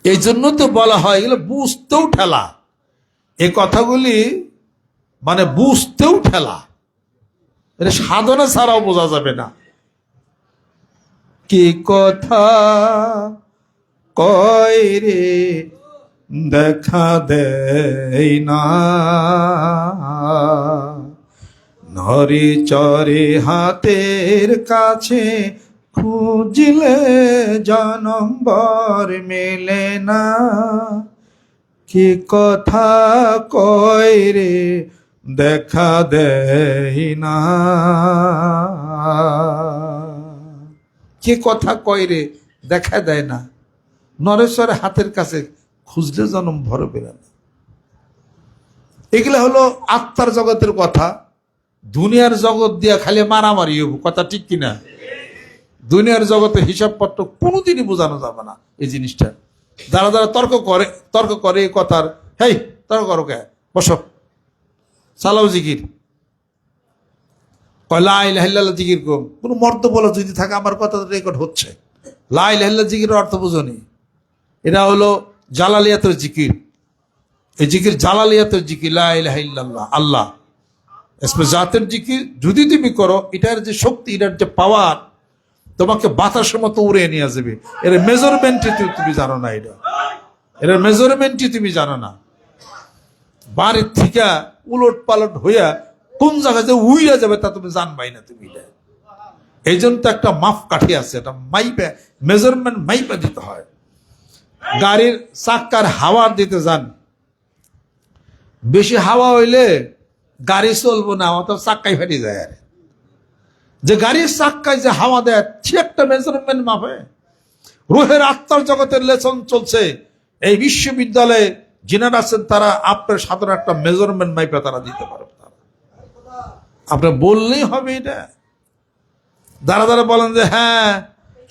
এই জন্য তো বলা হয়, এগুলো বুঝতেও ঠেলা। এ কথাগুলি মানে বুঝতেও ঠেলা, এটা সাধনা ছাড়াও বোঝা যাবে না। কি কথা কয় রে দেখা দেয় না, নরি চরে হাতের কাছে খুঁজলে জনম্বর মেলে না। কি কথা কয় রে দেখা দেয় না, কে কথা কয় রে দেখা দেয় না, নরেশ্বরে হাতের কাছে খুঁজলে জনম ভর বেরে না। এগুলা হলো আত্মার জগতের কথা। দুনিয়ার জগৎ দিয়া খালি মারামারি হবো, কথা ঠিক কিনা? দুনিয়ার জগতে হিসাবপত্র কোনোদিনই বোঝানো যাবে না এই জিনিসটা। যারা যারা তর্ক করে এই কথার, হেই তর্ক করো কে, বসো চালাও জিকির, লা ইলাহা ইল্লাল্লাহ জিকির কম। কোনো মর্দ বলা যদি থাকে আমার কথা রেকর্ড হচ্ছে। লা ইলাহা ইল্লাল্লাহ জিকিরের অর্থ বোঝনি, এটা হলো জালালিয়াতের জিকির। এই জিকির জালালিয়াতের জিকির, লা ইলাহা ইল্লাল্লাহ আল্লাহ এসমে জাতের জিকির যদি তুমি করো, এটার যে শক্তি, এটার যে পাওয়ার তোমাকে বাতাসের মতো উড়ে নিয়ে যাবে। এর মেজারমেন্টে তুমি জানো না, এর মেজারমেন্টই তুমি জানো না। বাড়ির থেকে উলট পালট হইয়া কোন জায়গায় যে উইরা যাবে তা তুমি জানবাই না তুমি। এটা এই জন্য তো একটা মাপ কাঠি আছে, এটা মাইপে মেজারমেন্ট মাইপে দিতে হয়। গাড়ির চাক্কার হাওয়া দিতে যান, বেশি হাওয়া হইলে গাড়ি চলবো না, অত চাক্কাই ফেটে যায়। আর যে গাড়ির চাক্কায় যে হাওয়া দেয় সে একটা মেজারমেন্ট মাপে। রুহের আত্মার জগতের লেসন চলছে, এই বিশ্ববিদ্যালয়ে যিনারা আছেন তারা আপনার সাধারণ একটা মেজারমেন্ট মাইপে তারা দিতে পারবে। আপনার বললেই হবে এটা। যারা যারা বলেন যে হ্যাঁ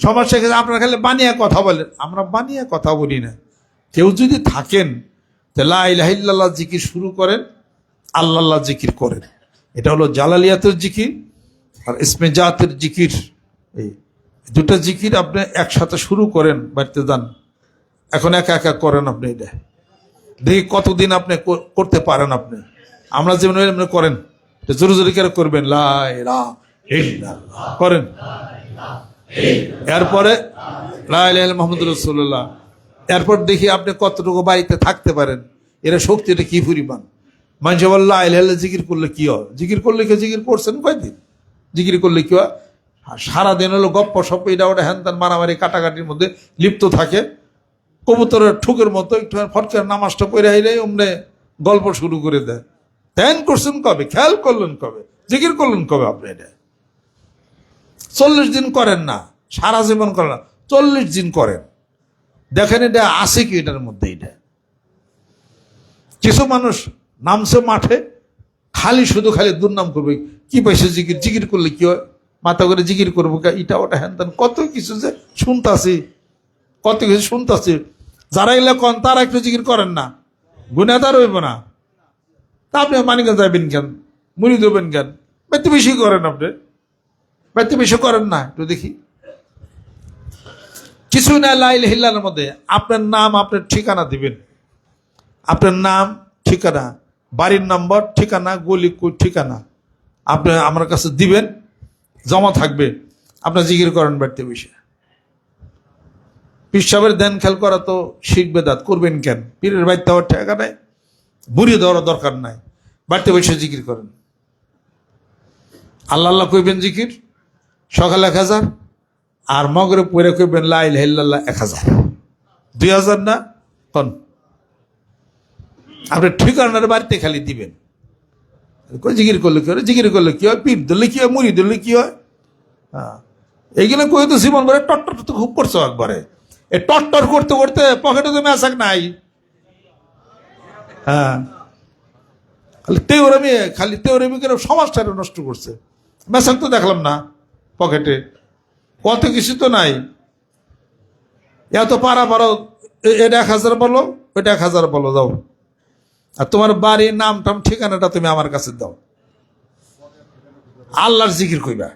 সমস্যা ক্ষেত্রে আপনারা খালি বানিয়ে কথা বলেন, আমরা বানিয়ে কথা বলি না। কেউ যদি থাকেন লা ইলাহা ইল্লাল্লাহ জিকির শুরু করেন, আল্লাহ জিকির করেন। এটা হলো জালালিয়াতের জিকির আর ইসমে জাতের জিকির। এই দুটা জিকির আপনি একসাথে শুরু করেন, বাড়িতে যান, এখন একা একা করেন আপনি। এটা দেখি কতদিন আপনি করতে পারেন। আপনি আমরা যেমন এমনি করেন, জোরে জোরে করে করবেন, লা ইলাহা ইল্লাল্লাহ করেন। এরপরে লা ইলাহা ইল্লাল্লাহ মুহাম্মাদুর রাসূলুল্লাহ। এরপর দেখি আপনি কতটুকু বাড়িতে থাকতে পারেন, এরা শক্তিটা কি পরিমাণ। মানুষ বলল লা ইলাহা ইল্লাল্লাহ জিকির করলে কি হয়? জিকির করলে কি জিকির করছেন কয়দিন? জিকির করলে কি হয়? সারাদিন হলো গপ্প সপ্প এটা ওটা হ্যান ত্যান মারামারি কাটাকাটির মধ্যে লিপ্ত থাকে। কবুতরের ঠুকের মতো একটু ফটকার নামাজটা পড়ে আইলে অমনে গল্প শুরু করে দেয়। ধ্যান করছেন কবে? খেয়াল করলেন কবে? জিকির করলেন কবে? আপনি এটা 40 দিন করেন না, সারা জীবন করেন না, 40 দিন করেন, দেখেন এটা আছে কি এটার মধ্যে। এটা কিছু মানুষ নামছে মাঠে, শুধু খালি দুর্নাম করবে, কি পাইছে জিকির, জিকির করলে কি হয়, মাথা করে জিকির করবো, এটা ওটা হ্যান ত্যান কত কিছু যে শুনতাছি, কত কিছু শুনতাছি। যারা এগুলো কন তারা একটু জিকির করেন না, গুণাদার হইব না। তা আপনি মানিকগঞ্জ যাবেন কেন, মুড়ি দেবেন কেন? বেশি বেশি করেন, আপনি বেশি বেশি করেন না। একটু দেখি কিছু না। লা ইলাহা ইল্লাল্লাহর মধ্যে আপনার নাম, আপনার ঠিকানা দিবেন, আপনার নাম ঠিকানা, বাড়ির নম্বর ঠিকানা, গলি ঠিকানা আপনি আমার কাছে দিবেন, জমা থাকবে। আপনার জিকির করেন বাড়িতে বসে। পীর সাহেবের ধ্যান খেয়াল করা তো শিখ বেদাত, করবেন কেন? পীরের বাড়িতে দেওয়ার টাকা নাই, বুড়িয়ে দেওয়ার দরকার নাই, বাড়িতে বসে জিকির করেন। আল্লাহ আল্লাহ কইবেন জিকির সকালে 1000, আর মগরিব পড়ে কইবেন লা ইলাহা ইল্লাল্লাহ 1000, 2000 না কোন? আপনি ঠিকানার বাড়িতে খালি দিবেন। জিকির করলে কি হয়? জিকির করলে কি হয়? পীর ধরলে কি হয়? মুড়ি ধরলে কি হয়? হ্যাঁ, এইগুলো কই তো জীবন করে টট্টর তো খুব করছো একবারে। এই টট্টর করতে করতে পকেটে তো মেসাক নাই। হ্যাঁ, খালি তেওরামি করে সমাজটা নষ্ট করছে। মেসাক তো দেখলাম না পকেটে, কত কিছু তো নাই। এত পারা পারো, এটা 1000 বলো, ওইটা 1000 বলো, যাও। আর তোমার বাড়ির নাম টাম ঠিকানাটা তুমি আমার কাছে দাও, আল্লাহর জিকির কইবা।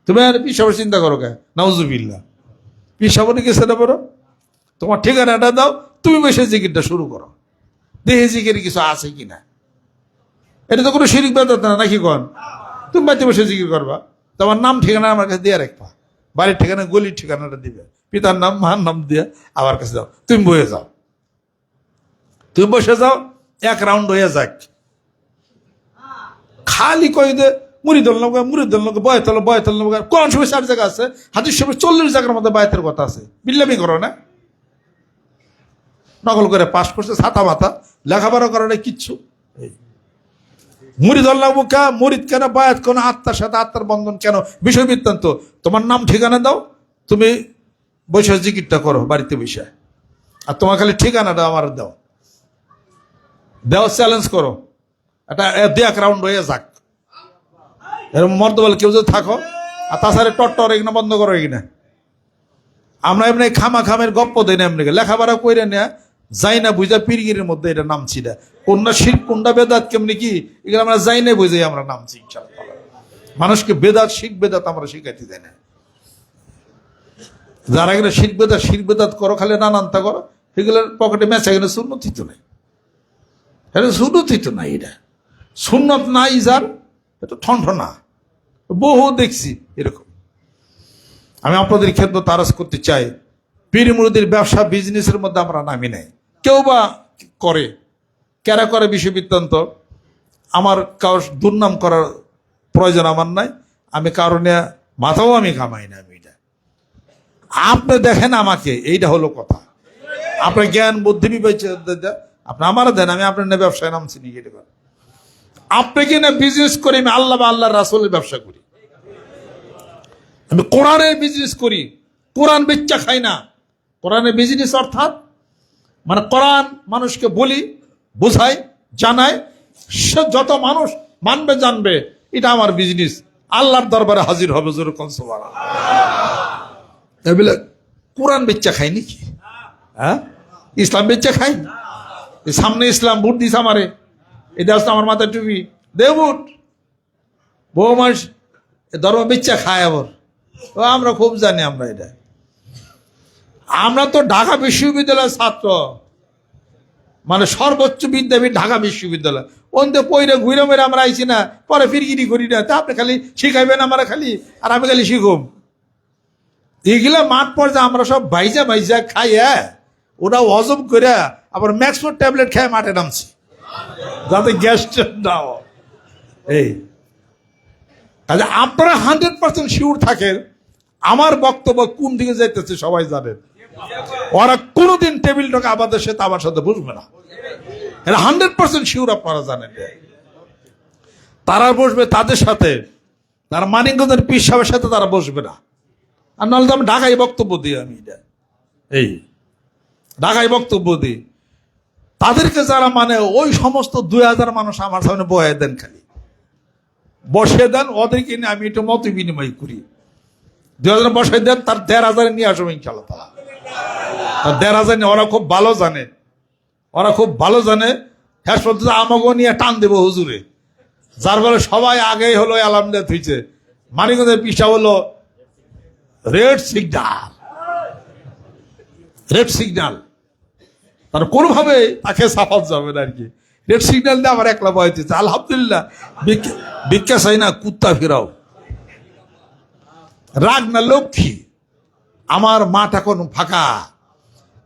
তুমি আর পিসাবের চিন্তা করো কে? নাউজুবিল্লাহ, পিসাবনে গেছে না বড়, তোমার ঠিকানাটা দাও, তুমি বসে জিকিরটা শুরু করো। দেহে জিকির কিছু আছে কিনা। এটা তো কোনো শিরিক বেদাত না, নাকি কন? তুমি বাড়িতে বসে জিকির করবা, তোমার নাম ঠিকানা আমার কাছে দিয়ে রাখবা, বাড়ির ঠিকানা গলির ঠিকানাটা দিবে, পিতার নাম মার নাম দিয়ে আমার কাছে দাও, তুমি বয়ে যাও, তুমি বসে যাও, এক রাউন্ড হয়ে যাক। খালি কই দে মুরিদুল নবী মুরিদুল নবী বয়তল বয়তল নবী, কোন সময় 4 জায়গা আছে, হাদিস শরীফে 40 জায়গার মধ্যে বায়াতের কথা আছে। বিল্লামি করো না, নকল করে পাস করছে, ছাতা মাথা, লেখাপড়া করে না কিচ্ছু। মুরিদ আল্লাহ মুখা, মুরিদ কেন, বায়াত কেন, আত্মার সাথে আত্মার বন্ধন কেন, বিষয় বৃত্তান্ত। তোমার নাম ঠিকানা দাও, তুমি বসে জিকিরটা করো বাড়িতে বসে, আর তোমার খালি ঠিকানাটা আমার দাও, দেও, চ্যালেঞ্জ করো, এটা দেখ রাউন্ড হয়ে যাক। এরকম মর্দবল কেউ যদি থাকো, আর তাছাড়া টট্টর এখানে বন্ধ করো। এখানে আমরা এমনি খামা খামের গপ্প দেয় না, এমনি লেখাপড়া করে নেয়া যাই না বুঝা পীরগিরির মধ্যে এটা নামছি না। কোনটা শিরক কোনটা বেদাত কেমনি কি এগুলো আমরা যাই না বুঝাই আমরা নামছি। ইনশাআল্লাহ মানুষকে বেদাত শিরক বেদাত আমরা শিখাইতে দেয় না। যারা এখানে শিরক বেদাত করো, খালি নানান্তা করো, সেগুলোর পকেটে মেচা, এখানে সুন্নতি তো নাই, এটা সুন্নতি তো নাই, এটা সুন্নত নাই যার, এটা ঠনঠনা বহু দেখছি এরকম। আমি আপনাদের খেদমত আরজ করতে চাই, পীর মুরিদের ব্যবসা বিজনেসের মধ্যে আমরা নামি নাই। কেউ বা করে, কেরা করে বিষয় বৃত্তান্ত, আমার কারোর দুর্নাম করার প্রয়োজন আমার নাই, আমি কারণে মাথাও আমি কামাই না। আমি এটা আপনি দেখেন আমাকে, এইটা হলো কথা। আপনার জ্ঞান বুদ্ধি বিবেচনা আপনি আমার দেন, আমি আপনার না ব্যবসায় নামছি নি। এটা আপনাকে না বিজনেস করি, আমি আল্লাহ বা আল্লাহ রাসূলের ব্যবসা করি, আমি কোরআনের বিজনেস করি, কোরআন বেচা খাই না। কোরআনের বিজনেস অর্থাৎ মানে কোরআন মানুষকে বলি, বোঝাই, জানায়, সে যত মানুষ মানবে জানবে, এটা আমার বিজনেস। আল্লাহর দরবারে হাজির হবে, জোরে কোন সুবহানাল্লাহ। এগুলো কোরআন বেচা খাই নাকি? হ্যাঁ, ইসলাম বেচা খাই? সামনে ইসলাম ভোট দিস আমারে, এটা আসলে আমার মাথায় টুপি দেব বুট, বউ মানুষ ধর্ম বেচা খায় আবার। আমরা খুব জানি, আমরা এটা, আমরা তো ঢাকা বিশ্ববিদ্যালয়ের ছাত্র, মানে সর্বোচ্চ বিদ্যাপীঠ ঢাকা বিশ্ববিদ্যালয়, অন্তে পইরে ঘুরে মেরে আমরা আইছি না, পরে ফিরগিরি করি না। তা আপনি খালি শিখাইবেন আমরা খালি, আর আমি খালি শিখুম। এগুলা মাঠ পর্যায়ে আমরা সব বাইজা বাইজা খাই, ওটা হজম করে আবার ম্যাক্সমোর ট্যাবলেট খেয়ে মাঠে নামছি, যাতে গ্যাসটা না হয়। এই কাজে আপনারা 100% শিওর থাকেন আমার বক্তব্য কোন দিকে যাইতেছে সবাই জানেন। ওরা কোনোদিন টেবিলটাকে আমাদের সাথে আমার সাথে বুঝবে না, এটা 100% শিওর আপনারা জানেন। তারা বসবে তাদের সাথে, তারা মানিকগঞ্জের পীর সাহেবের সাথে তারা বসবে না। আর নাহলে তো আমি ঢাকায় বক্তব্য দিই, আমি এটা এই ঢাকায় বক্তব্য দিই। তাদেরকে যারা মানে ওই সমস্ত 2000 মানুষ আমার সামনে বয়ে দেন, খালি বসে দেন, ওদেরকে নিয়ে আমি একটু মত বিনিময় করি। 2000 বসে দেন, তার 1500 নিয়ে আসবো ইনশাআল্লাহ তাআলা। তার 1500 নিয়ে, ওরা খুব ভালো জানে, ওরা খুব ভালো জানে। হ্যাঁ, সত্যি আমাকেও নিয়ে টান দেবো হুজুরে, যার ফলে সবাই আগেই হলো আলহামদুলিল্লাহ হয়েছে। মানিকগঞ্জের পিসা হলো রেড সিগন্যাল, রেড সিগন্যাল, তার কোনোভাবে তাকে সাফাত যাবে না আর কি। রেড সিগন্যাল দিয়ে আমার একলা বয়ে দিচ্ছে, আলহামদুলিল্লাহ। ভিক্ষা চাই না, কুত্তা ফেরাও, রাগ না লক্ষ্মী। আমার মাঠ এখন ফাঁকা।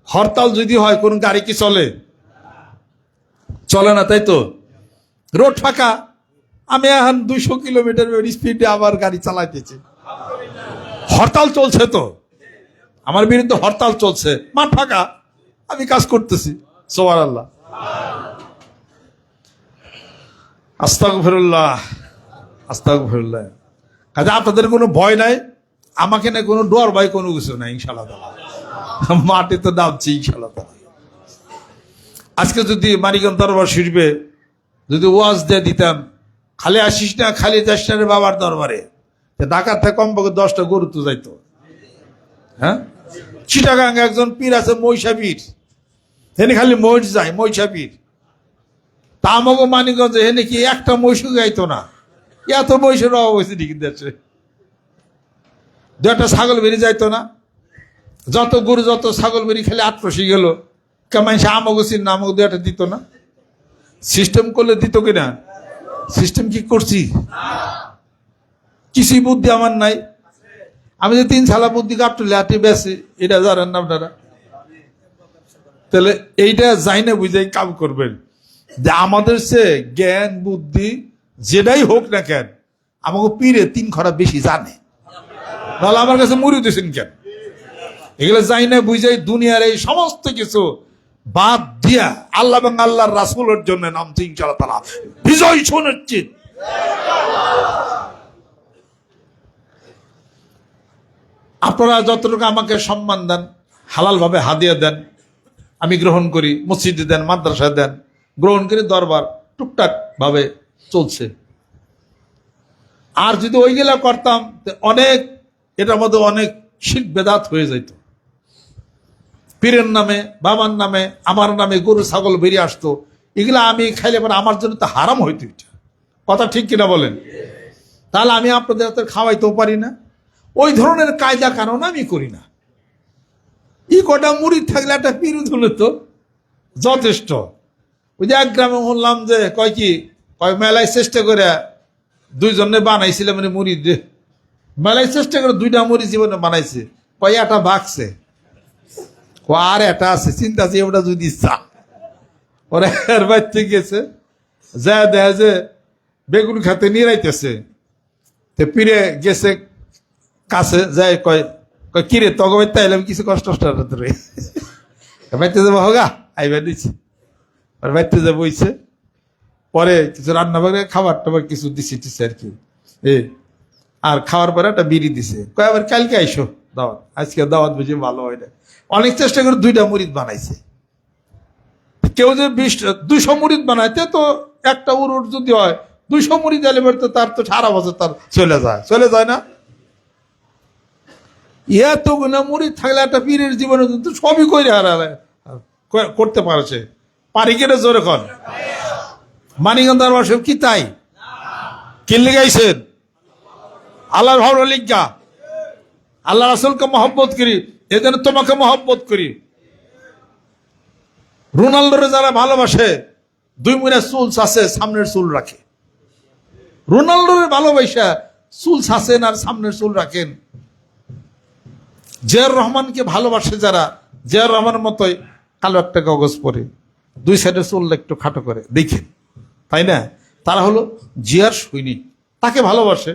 হরতাল যদি হয় কোন গাড়ি কি চলে? চলে না, তাই তো। রোড ফাঁকা, আমি এখন 200 কিলোমিটার স্পিডে আবার গাড়ি চালাইতেছি। হরতাল চলছে তো, আমার বিরুদ্ধে হরতাল চলছে, মাঠ ফাঁকা, আমি কাজ করতেছি। সুবহানাল্লাহ, আস্তাগফিরুল্লাহ, আস্তাগফিরুল্লাহ। কাজে আপনাদের কোনো ভয় নাই, আমাকে না কোনো ডর ভয় কোনো কিছু নাই ইনশাআল্লাহ তাআলা। মাঠে তো নামছি ইনশাআল্লাহ তাআলা। আজকে যদি মানিকগঞ্জ দরবার শরীফে যদি ওয়াজ দিয়ে দিতাম, খালি আসিস না, খালি যাস না রে বাবার দরবারে, ঢাকার থেকে কমপক্ষে 10টা গরু তো যাইতো। হ্যাঁ, চিটাগাং একজন পীর আছে মহিষা পীর, হেনে খালি মহিষ যায়, মহিষা পীর। তা আমাকে মানিকগঞ্জে হেনে কি একটা মহিষও গাইতো না, এত মহিষের অভাব হয়েছে নাকি দেশে? 2টা ছাগল বেরিয়ে যাইতো না, যত গরু যত ছাগল বেরিয়ে খালি আটপশি গেল, কেমন সে আমাকে চিন না, আমাকে 2টা দিত না। সিস্টেম করলে দিত কিনা? সিস্টেম কি করছি? কিছুই বুদ্ধি আমার নাই। আমি যে 3 সালা বুদ্ধি কাপটুলে হাঁটি বেশি, এটা জানেন না আপনারা? তাহলে এইটা যাই না বুঝে কাম করবেন যে আমাদের সে জ্ঞান বুদ্ধি যেটাই হোক না কেন, আমাকে পীরে 3 খরা বেশি জানে। নাহলে আমার কাছে মুড়ি দিয়েছেন কেন? এগুলো যাই না বুঝে দুনিয়ার এই সমস্ত কিছু বাদ দিয়া আল্লাহ এবং আল্লাহর রাসূলের জন্য নামতে ইনশাআল্লাহ তাআলা বিজয় সুনিশ্চিত। আপনারা যতটুকু আমাকে সম্মান দেন, হালাল ভাবে হাদিয়া দেন, আমি গ্রহণ করি। মসজিদে দেন, মাদ্রাসায় দেন, গ্রহণ করি। দরবার টুকটাক ভাবে চলছে। আর যদি ওইগুলা করতাম অনেক, এটার মধ্যে অনেক শিরক বেদাত হয়ে যেত। পীরের নামে, বাবার নামে, আমার নামে গরু ছাগল বেরিয়ে আসতো। এগুলা আমি খাইলে পরে আমার জন্য তো হারাম হইতো। এটা কথা ঠিক কিনা বলেন? তাহলে আমি আপনাদের হাতে খাওয়াইতেও পারি না। ওই ধরনের কায়দা কারণ আমি করি না। কটা মুড়ি থাকলে একটা পীর ধুলে তো যথেষ্ট। ওই যে এক গ্রামে শুনলাম যে কয় মেলায় চেষ্টা করে 2 জনে বানাইছিলাম মানে মুড়ি দিয়ে। মেলায় চেষ্টা করে 2টা মুড়ি জীবনে বানাইছে। কয় একটা ভাগছে, আর একটা আছে, চিন্তা আছে ওটা যদি চা ওরা এর বাড়িতে গেছে, যা দেখা যে বেগুন খাতে নিরাইতেছে। তো পীরে গেছে কাছে, যাই কয় কিরে তগ বাইতে আইলাম কিছু কষ্ট বাইতে যাবো হোগা আইবার দিচ্ছি। আর বাইতে যাবো বইছে। পরে কিছু রান্না বান্না খাবার টাবার কিছু দিছি টিছে আর কি। আর খাওয়ার পরে একটা বিড়ি দিছে। কয় আবার কালকে আইসো দাওয়াত, আজকে দাওয়াত বুঝি ভালো হয় না। অনেক চেষ্টা করে 2টা মুরিদ বানাইছে। কেউ যে 200 মুরিদ বানাইতে তো একটা উরুট যদি হয় 200 মুরিদ আলে তো তার তো সারা বছর তার চলে যায় না? এত গুণা মুরিদ থাকলে একটা পীরের জীবনে তো সবই করে করতে পারছে। পারি কেটে জোরে কর। মানিকগঞ্জ দরবার শরীফ কি তাই? কিনলে গাইছেন আল্লাহর ভালো লিজ্ঞা, আল্লাহ রাসূলকে মহব্বত করি, এজন্য তোমাকে মহব্বত করি। রোনাল্ডোরে যারা ভালোবাসে 2 মুড়া চুল আছে, সামনের চুল রাখে। রোনাল্ডোরে ভালোবাসা চুল ছাছেন আর সামনের চুল রাখেন। জিয়াউর রহমানকে ভালোবাসে যারা, জিয়াউর রহমানের মতোই কালো একটা কাগজ পরে 2 সাইডে চুল একটু খাটো করে দেখেন, তাই না? তারা হলো জিয়ার সৈনিক, তাকে ভালোবাসে,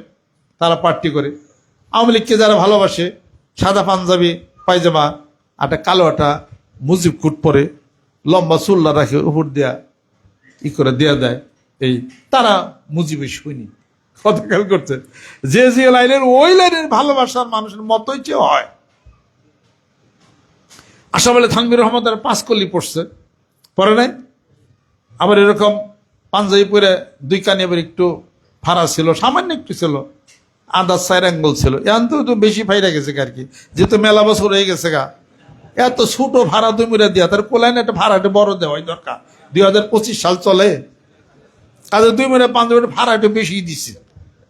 তারা পার্টি করে। আওয়ামী লীগকে যারা ভালোবাসে সাদা পাঞ্জাবি পায়জামা, একটা কালো একটা মুজিব কুট পরে, লম্বা চুল্লা রাখে, উপর দিয়া করে দেয়া দেয়, এই তারা মুজিবের সৈনিক। কত খেয়াল করছে? যে লাইনের ওই লাইনের ভালোবাসার মানুষের মতোই যে হয়। আশা বলে থানভীর রহমত 5 কলি পড়ছে, পরে নাই। আবার এরকম পাঞ্জাবি পরে 2 কানি আবার একটু ফাড়া ছিল, সামান্য একটু ছিল, আদার 4 আঙ্গুল ছিল। এখন তো বেশি ফাইরা গেছে আর কি, যেহেতু মেলা বছর হয়ে গেছে গা। এত ছোট ভাড়া 2 মুড়া দিয়া তার কোলাইন একটা ভাড়া একটু বড় দেওয়াই দরকার। 2025 সাল চলে, তাদের 2 মুড়া পাঞ্জাবি ভাড়া একটু বেশি দিচ্ছে।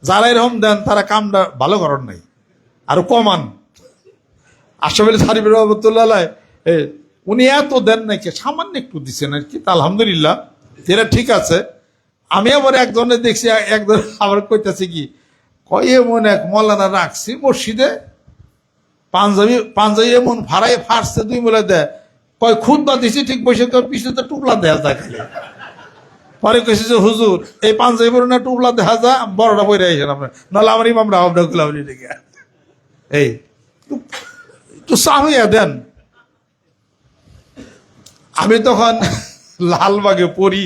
যারা এরকম দেন তারা কামটা ভালো করার নাই, আরো কমান। আশরাফ আলী থানভী রহমতুল্লাহ উনি এত দেন নাকি, সামান্য একটু দিচ্ছেন আর কি। আলহামদুলিল্লাহ, এরা ঠিক আছে। আমি আবার একজনের দেখছি, একজন আবার কইতেছে কি, এমন এক মৌলানা রাখছি মসজিদে, পাঞ্জাবি এমন ভাড়াই ফাটছে 2 মুলা দেয়, খুতবা দিছি ঠিক বসে, পিছনে তো টুকলা দেয়া যায় খালি। পরে কেছে যে হুজুর এই পাঞ্জাবি পরে না টুকলা দেখা যায়, বড়টা পরে আইসেন আপনার, নাহলে আমার ইমামরা আমরা গুলাম রেখে এই একটু চাহিয়া দেন। আমি তখন লালবাগে পড়ি,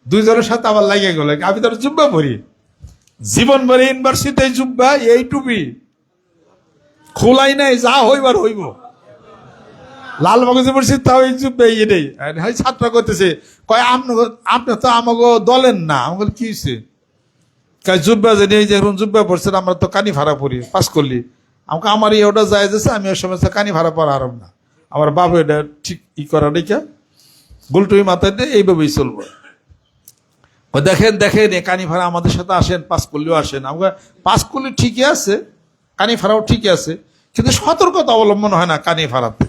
2 জনের সাথে আবার লাগিয়ে গেল। আমি তো জুব্বা পড়ি, জীবন ভরে ইউনিভার্সিটিতে জুব্বা, এই টুপি খোলাই নাই, যা হইবার হইব। লালবাগে যে পড়ছি তাও এই জুব্বা, এটাই ছাত্র করতেছে। কয় আপনি তো আমাকে দলেন না। আমাকে কি হয়েছে? কয় জুব্বা জানি, এই যে এখন জুব্বা পড়ছেন, আমরা তো কানি ভাড়া পড়ি 5 করলি। আমাকে আমার ওটা যায় যাচ্ছে, আমি ওই সময় কানি ভাড়া পড়া আরম না। আমার বাবু এটা ঠিক করা নেই, গুলটুই মাথায় দিয়ে এইভাবেই চলবো। দেখেন এ কানি ভাড়া আমাদের সাথে আসেন, 5 করলেও আসেন। আমাকে 5 করলে ঠিকই আছে, কানি ভাড়াও ঠিকই আছে, কিন্তু সতর্কতা অবলম্বন হয় না কানি ভাড়াতে।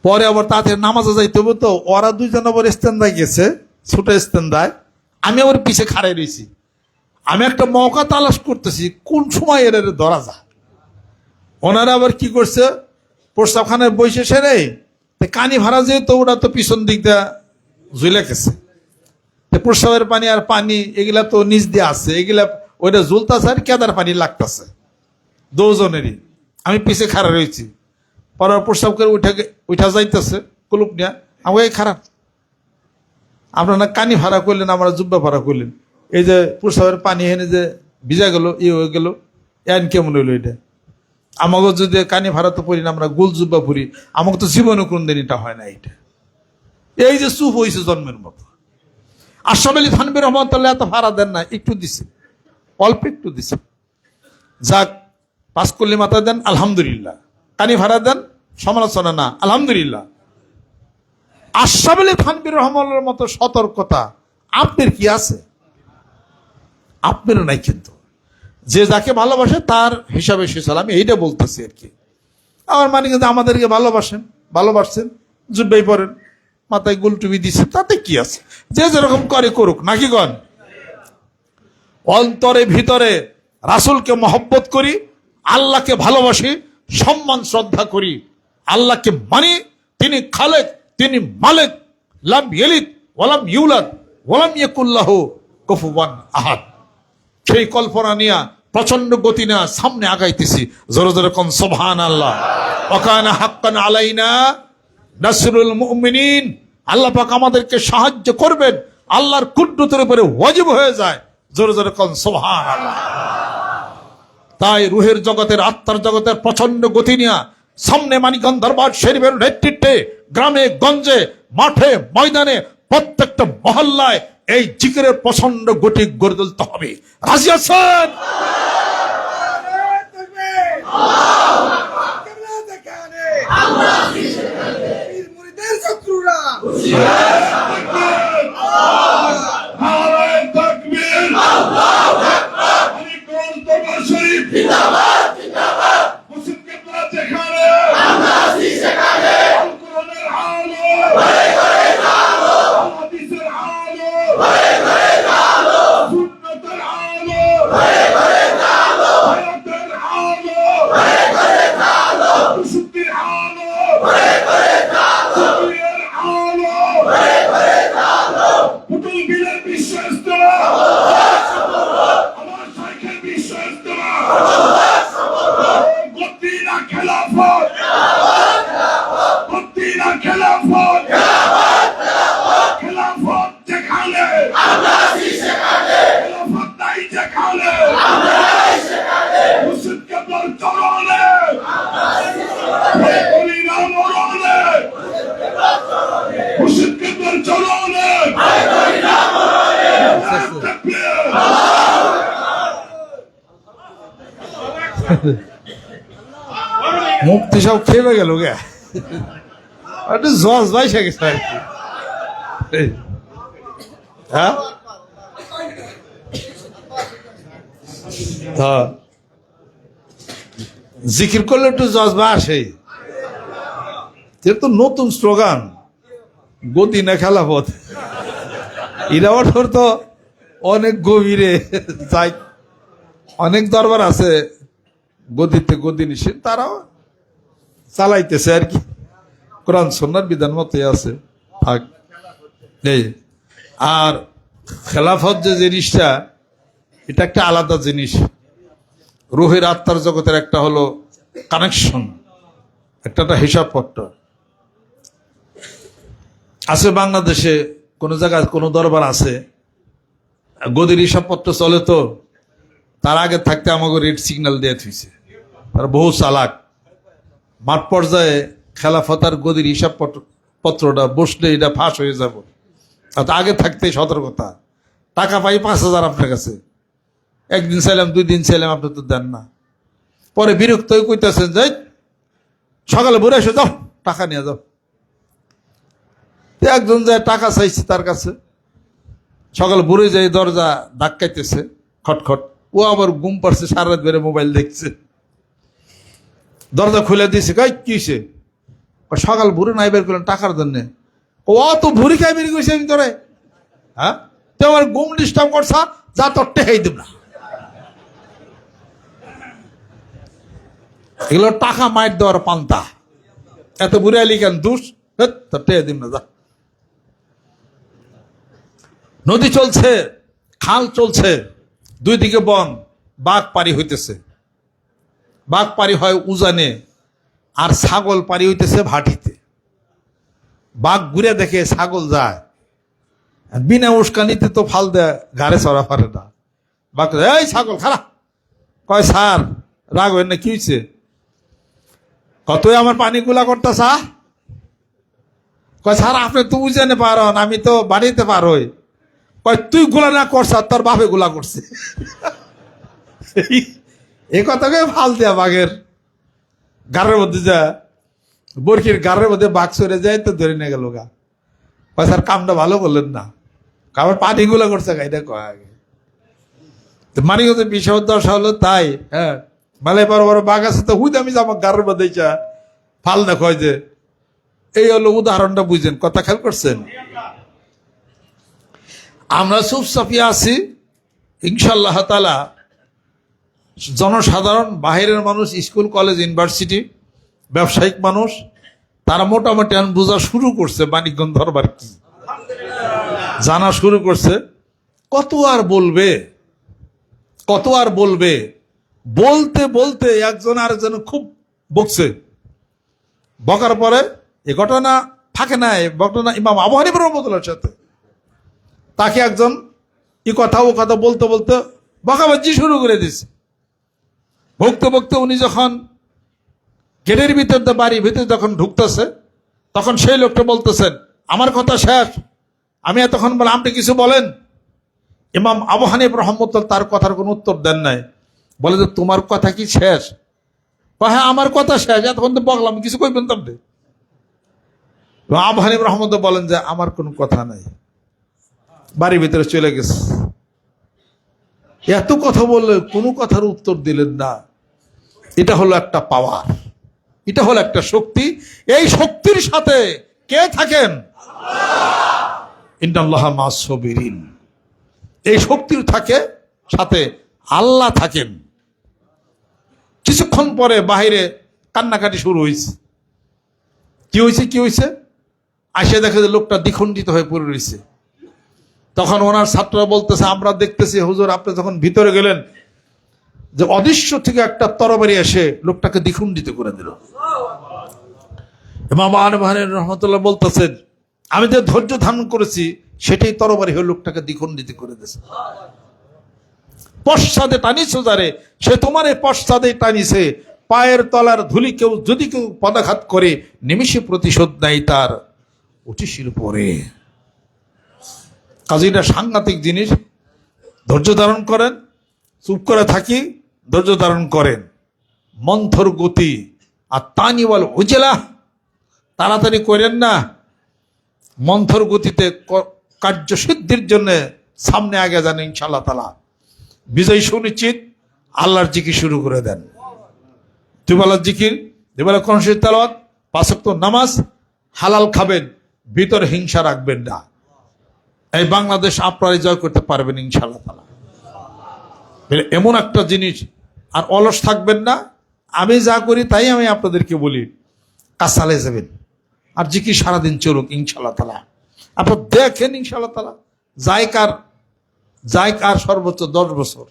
পরে আবার তাতে নামাজে যাইতে হবে, তো ওরা দুইজন আবার স্ট্যান্ডায় গেছে, ছোট স্ট্যান্ডায়, আমি আবার পিছে খাড়াই রয়েছি। আমি একটা মৌকা তালাশ করতেছি কোন সময় এর ধরা যায়। ওনারা আবার কি করছে, প্রস্তাবখানায় বসে সেরে কানি ভাড়া যেহেতু ওরা তো পিছন দিক দিয়ে ঝুলে গেছে, প্রস্রাবের পানি আর পানি এগুলা তো নিচ দিয়ে আছে, এগুলা ওইটা ঝুলতেছে আর কেদার পানি লাগতেছে দুজনেরই। আমি পিছে খাড়া রয়েছি, পরে প্রস্রাব করে উঠা যাইতেছে কুলুপ নিয়ে। আমাকে খারাপ, আপনারা না কানি ভাড়া করলেন, আমরা জুব্বা ভাড়া করলেন, এই যে প্রস্রাবের পানি এনে যে ভিজা গেল, হয়ে গেল, এন কেমন হইলো এটা? আমাকে যদি কানি ভাড়া তো পড়ি না, আমরা গোল জুব্বা পড়ি, আমাকে তো জীবনে কোনদিন এটা হয় না। এইটা এই যে চুপ হয়েছে জন্মের মতো। আশরাফ আলী থানভী রহমতুল্লাহ এত ভাড়া দেন না, একটু দিছে, অল্প একটু দিছে। যাক, পাস করলে মাথা দেন আলহামদুলিল্লাহ, কানি ভাড়া দেন সমালোচনা না, আলহামদুলিল্লাহ। আশরাফ আলী থানভী রহমানের মতো সতর্কতা আপনার কি আছে? আপনারও নাই। কিন্তু যে যাকে ভালোবাসে তার হিসাবে সে চলে, আমি এইটা বলতেছি আর কি। আমার মানে কিন্তু আমাদেরকে ভালোবাসছেন, জুব্বাই পড়েন, মাথায় গোল টুপি দিচ্ছেন, তাতে কি আছে? যে যেরকম করে করুক, নাকি গণ? অন্তরে ভিতরে রাসূলকে মহব্বত করি, আল্লাহকে ভালোবাসি, সম্মান শ্রদ্ধা করি, আল্লাহকে মানি, তিনি খালেক, তিনি মালিক, লাম ইয়ালিদ ওয়ালাম ইউলাদ ওয়ালাম ইয়াকুল লাহু কুফুয়ান আহাদ। সেই কল্পনা নিয়ে প্রচন্ড গতি না সামনে আগাইতেছি। জোরে জোরে কোন সুবহানাল্লাহ। ওয়া কানা হাক্কান আলাইনা নাসরুল মুমিনিন। আল্লাহ পাক আমাদেরকে সাহায্য করবেন, আল্লাহর কুদরতের উপরে ওয়াজিব হয়ে যায়। জোরে জোরে কোন সুবহানাল্লাহ। তাই রুহের জগতের, আত্মার জগতের প্রচন্ড গতি নিয়ে সামনে মানিকগঞ্জ দরবার শরীফের নেতৃত্বে গ্রামে গঞ্জে, মাঠে ময়দানে, প্রত্যেকটা মহল্লায় এই জিকিরের প্রচন্ড গতি গড়ে তুলতে হবে। রাজি আছেন? মুক্তি সব খেয়ে গেল গে, একটু জজ ভাই সে গেছে আর কি। হ্যাঁ, জিকির করলে একটু জজবা আসে। তো নতুন স্লোগান, গতি না খেলাফত। এরা ওর তো অনেক গভীরে যাই, অনেক দরবার আছে গদিতে গদি নিষেধ, তারাও চালাইতেছে আর কি, কোরআন সুন্নাহর বিধান মতোই আছে, থাক। আর খেলাফত যে জিনিসটা, এটা একটা আলাদা জিনিস। রুহের আত্মার জগতের একটা হলো কানেকশন, একটা হিসাবপত্র আছে। বাংলাদেশে কোন জায়গায় কোন দরবার আছে, গদির হিসাবপত্র চলে, তো তার আগে থাকতে আমাকে রেড সিগন্যাল দিয়ে থুইছে। তারা বহু চালাক। মাঠ পর্যায়ে খেলাফত আর গদির হিসাব পত্রটা বসলে এটা ফাঁস হয়ে যাব, আগে থাকতে সতর্কতা। টাকা পাই 5,000 আপনার কাছে, একদিন চাইলাম, 2 দিন চাইলাম, আপনি তো দেন না। পরে বিরক্ত হয়ে কইতেছেন, যাই সকালে ভরে এসে যাও, টাকা নিয়ে যাও। একজন যায় টাকা চাইছে তার কাছে, সকালে ভরে যাই, দরজা ধাক্কাইতেছে খটখট। ও আবার ঘুম পাড়ছে, সারা রাত বেড়ে মোবাইল দেখছে। দরজা খুলে দিয়েছে, গাই কিসে? সকাল ভোরে নাই বের করলেন টাকার জন্যে। ও অত ভুরি খাই বের করেছি আমি তোরে, হ্যাঁ তো আমার ঘুম ডিস্টার্ব করছা, যা তোর টেহাই দেব না। এগুলো টাকা মাইট দেওয়ার পান্তা। এত বুড়ে আলি কেন দুষ, তোর টেহে দিব না, যা। নদী চলছে, খাল চলছে, দুই দিকে বন, বাঘ পারি হইতেছে। বাঘ পারি হয় উজানে, আর ছাগল পারি হইতেছে ভাটিতে। বাঘ ঘুরে দেখে ছাগল যায়, বিনা উস্কানিতে তো ফাল দেয়, ঘাড়ে চড়া পারে না। বাঘ এই ছাগল খারাপ, কয় স্যার রাগ হয় না, কি হয়েছে? কতই আমার পানি গুলা করতেছা? কয় স্যার আপনি তো উজানে পারন, আমি তো বাড়িতে পারোই। কয় তুই গুলা না করছ, তোর বাপে গুলা করছে। এই কথাকে ফাল দেয়া বাঘের গাড়ের মধ্যে, যা বরকির গাড়ের মধ্যে বাঘ সরে যায় তো ধরে নিয়ে গেল গা। কয় স্যার কামটা ভালো করলেন না, আমার পানি গুলা করছে গাইটা কয় আগে। মানে বিষয় দশা হলো তাই, হ্যাঁ মানে বড় বড় বাঘ আছে তো হুদ আমি যাবো গাড়ের মধ্যে চা ফাল না কয় যে। এই হলো উদাহরণটা, বুঝছেন কথা খেয়াল করছেন? আমরা চুপ চাপিয়ে আছি, ইনশাআল্লাহ তাআলা জনসাধারণ, বাহিরের মানুষ, স্কুল কলেজ ইউনিভার্সিটি, ব্যবসায়িক মানুষ, তারা মোটামুটি বোঝা শুরু করছে বাণিজ্য দরবার কি, জানা শুরু করছে। কত আর বলবে, কত আর বলবে? বলতে বলতে একজন আরেকজন খুব বকছে। বকার পরে এ ঘটনা থাকে না, ঘটনা ইমাম আবু হানিফা রাহমাতুল্লাহর সাথে। তাকে একজন ই কথা ও কথা বলতে বলতে বকাবাজি শুরু করে দিছে। বকতে বকতে উনি যখন গেটের ভিতর দিয়ে, বাড়ির ভিতরে যখন ঢুকতেছে, তখন সেই লোকটা বলতেছেন আমার কথা শেষ। আমি এতক্ষণ বলে আপনি কিছু বলেন। ইমাম আবু হানিফা রাহমাতুল্লাহ তার কথার কোনো উত্তর দেন নাই। বলে যে তোমার কথা কি শেষ? হ্যাঁ আমার কথা শেষ, এতক্ষণ তো বকলাম, কিছু কইবেন তো আপনি? আবু হানিফা রাহমাতুল্লাহ বলেন যে আমার কোনো কথা নাই, বাড়ির ভিতরে চলে গেছে। এত কথা বললে কোনো কথার উত্তর দিলেন না। এটা হলো একটা পাওয়ার, এটা হলো একটা শক্তি। এই শক্তির সাথে কে থাকেন? ইন্নাল্লাহা মা'আস সাবিরিন। এই শক্তির থাকে সাথে আল্লাহ থাকেন। কিছুক্ষণ পরে বাহিরে কান্নাকাটি শুরু হয়েছে। কি হয়েছে, কি হয়েছে? আসে দেখে যে লোকটা দ্বিখণ্ডিত হয়ে পড়ে রয়েছে। তখন ওনার ছাত্ররা বলতেছে আমরা দেখতেছি হুজুর আপনি যখন ভিতরে গেলেন যে অদৃশ্য থেকে একটা তরবারি এসে লোকটাকে দ্বিখণ্ডিত করে দিল। ইমাম আবু হানিফা রাহমাতুল্লাহ বলতেছেন আমি যে ধৈর্য ধারণ করেছি সেটাই তরবারি হয়ে লোকটাকে দ্বিখণ্ডিত করে দিয়েছে। পশ্চাদে টানিছো যারে, সে তোমার এই পশ্চাদে টানিছে। পায়ের তলার ধুলি কেউ যদি কেউ পদাঘাত করে, নিমিষে প্রতিশোধ নেয় তার উচিশির পরে। কাজীটা সাংঘাতিক জিনিস। ধৈর্য ধারণ করেন, চুপ করে থাকি, ধৈর্য ধারণ করেন। মন্থর গতি আর তানিওয়াল উজলা, তাড়াতাড়ি করেন না। মন্থর গতিতে কার্যসিদ্ধির জন্য সামনে আগে যান ইনশাআল্লাহ তাআলা। বিজয় সুনিশ্চিত। আল্লাহর জিকির শুরু করে দেন। দুবেলার জিকির, দুবেলা কোরআন শরীফ তেলাওয়াত, 5 ওয়াক্ত নামাজ, হালাল খাবেন, ভিতরে হিংসা রাখবেন না। এই বাংলাদেশ আপনারাই জয় করতে পারবেন ইনশাআল্লাহ তাআলা। এমন একটা জিনিস। আর অলস থাকবেন না। আমি যা করি তাই আমি আপনাদেরকে বলি, কাজ চালিয়ে যাবেন। আর জিকির সারাদিন চলুক ইনশাআল্লাহ তাআলা। আপনার দেখেন ইনশাআল্লাহ তাআলা যায় কার সর্বোচ্চ 10 বছর,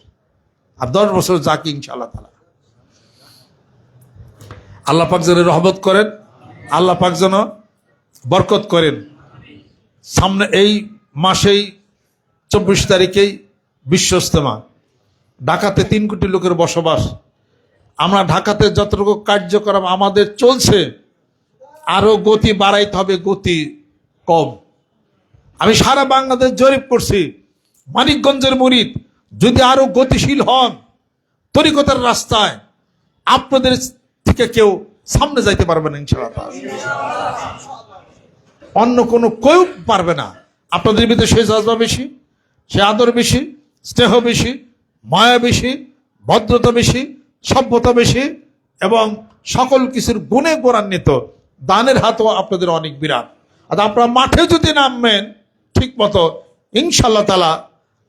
আর 10 বছর যাকে ইনশাআল্লাহ তাআলা। আল্লাহ পাক যেন রহমত করেন, আল্লাহ পাক যেন বরকত করেন। সামনে এই মাসেই 24 তারিখেই বিশ্ব ইজতেমা। ঢাকাতে 3 কোটি লোকের বসবাস। আমরা ঢাকাতে যতটুকু কার্যক্রম আমাদের চলছে আরো গতি বাড়াইতে হবে, গতি কম। আমি সারা বাংলাদেশ জরিপ করছি। মানিকগঞ্জের মুরিদ যদি আরো গতিশীল হন তরিকতের রাস্তায়, আপনাদের থেকে কেউ সামনে যাইতে পারবে না ইনশাআল্লাহ। অন্য কোনো কেউ পারবে না। আপনাদের ভিতরে সে জজবা বেশি, সে আদর বেশি, স্নেহ বেশি, মায়া বেশি, ভদ্রতা বেশি, সভ্যতা বেশি এবং সকল কিছুর গুণে গুণান্বিত। দানের হাতও আপনাদের অনেক বিরাট। আর আপনারা মাঠে যদি নামবেন ঠিক মতো, ইনশাল্লাহ তাআলা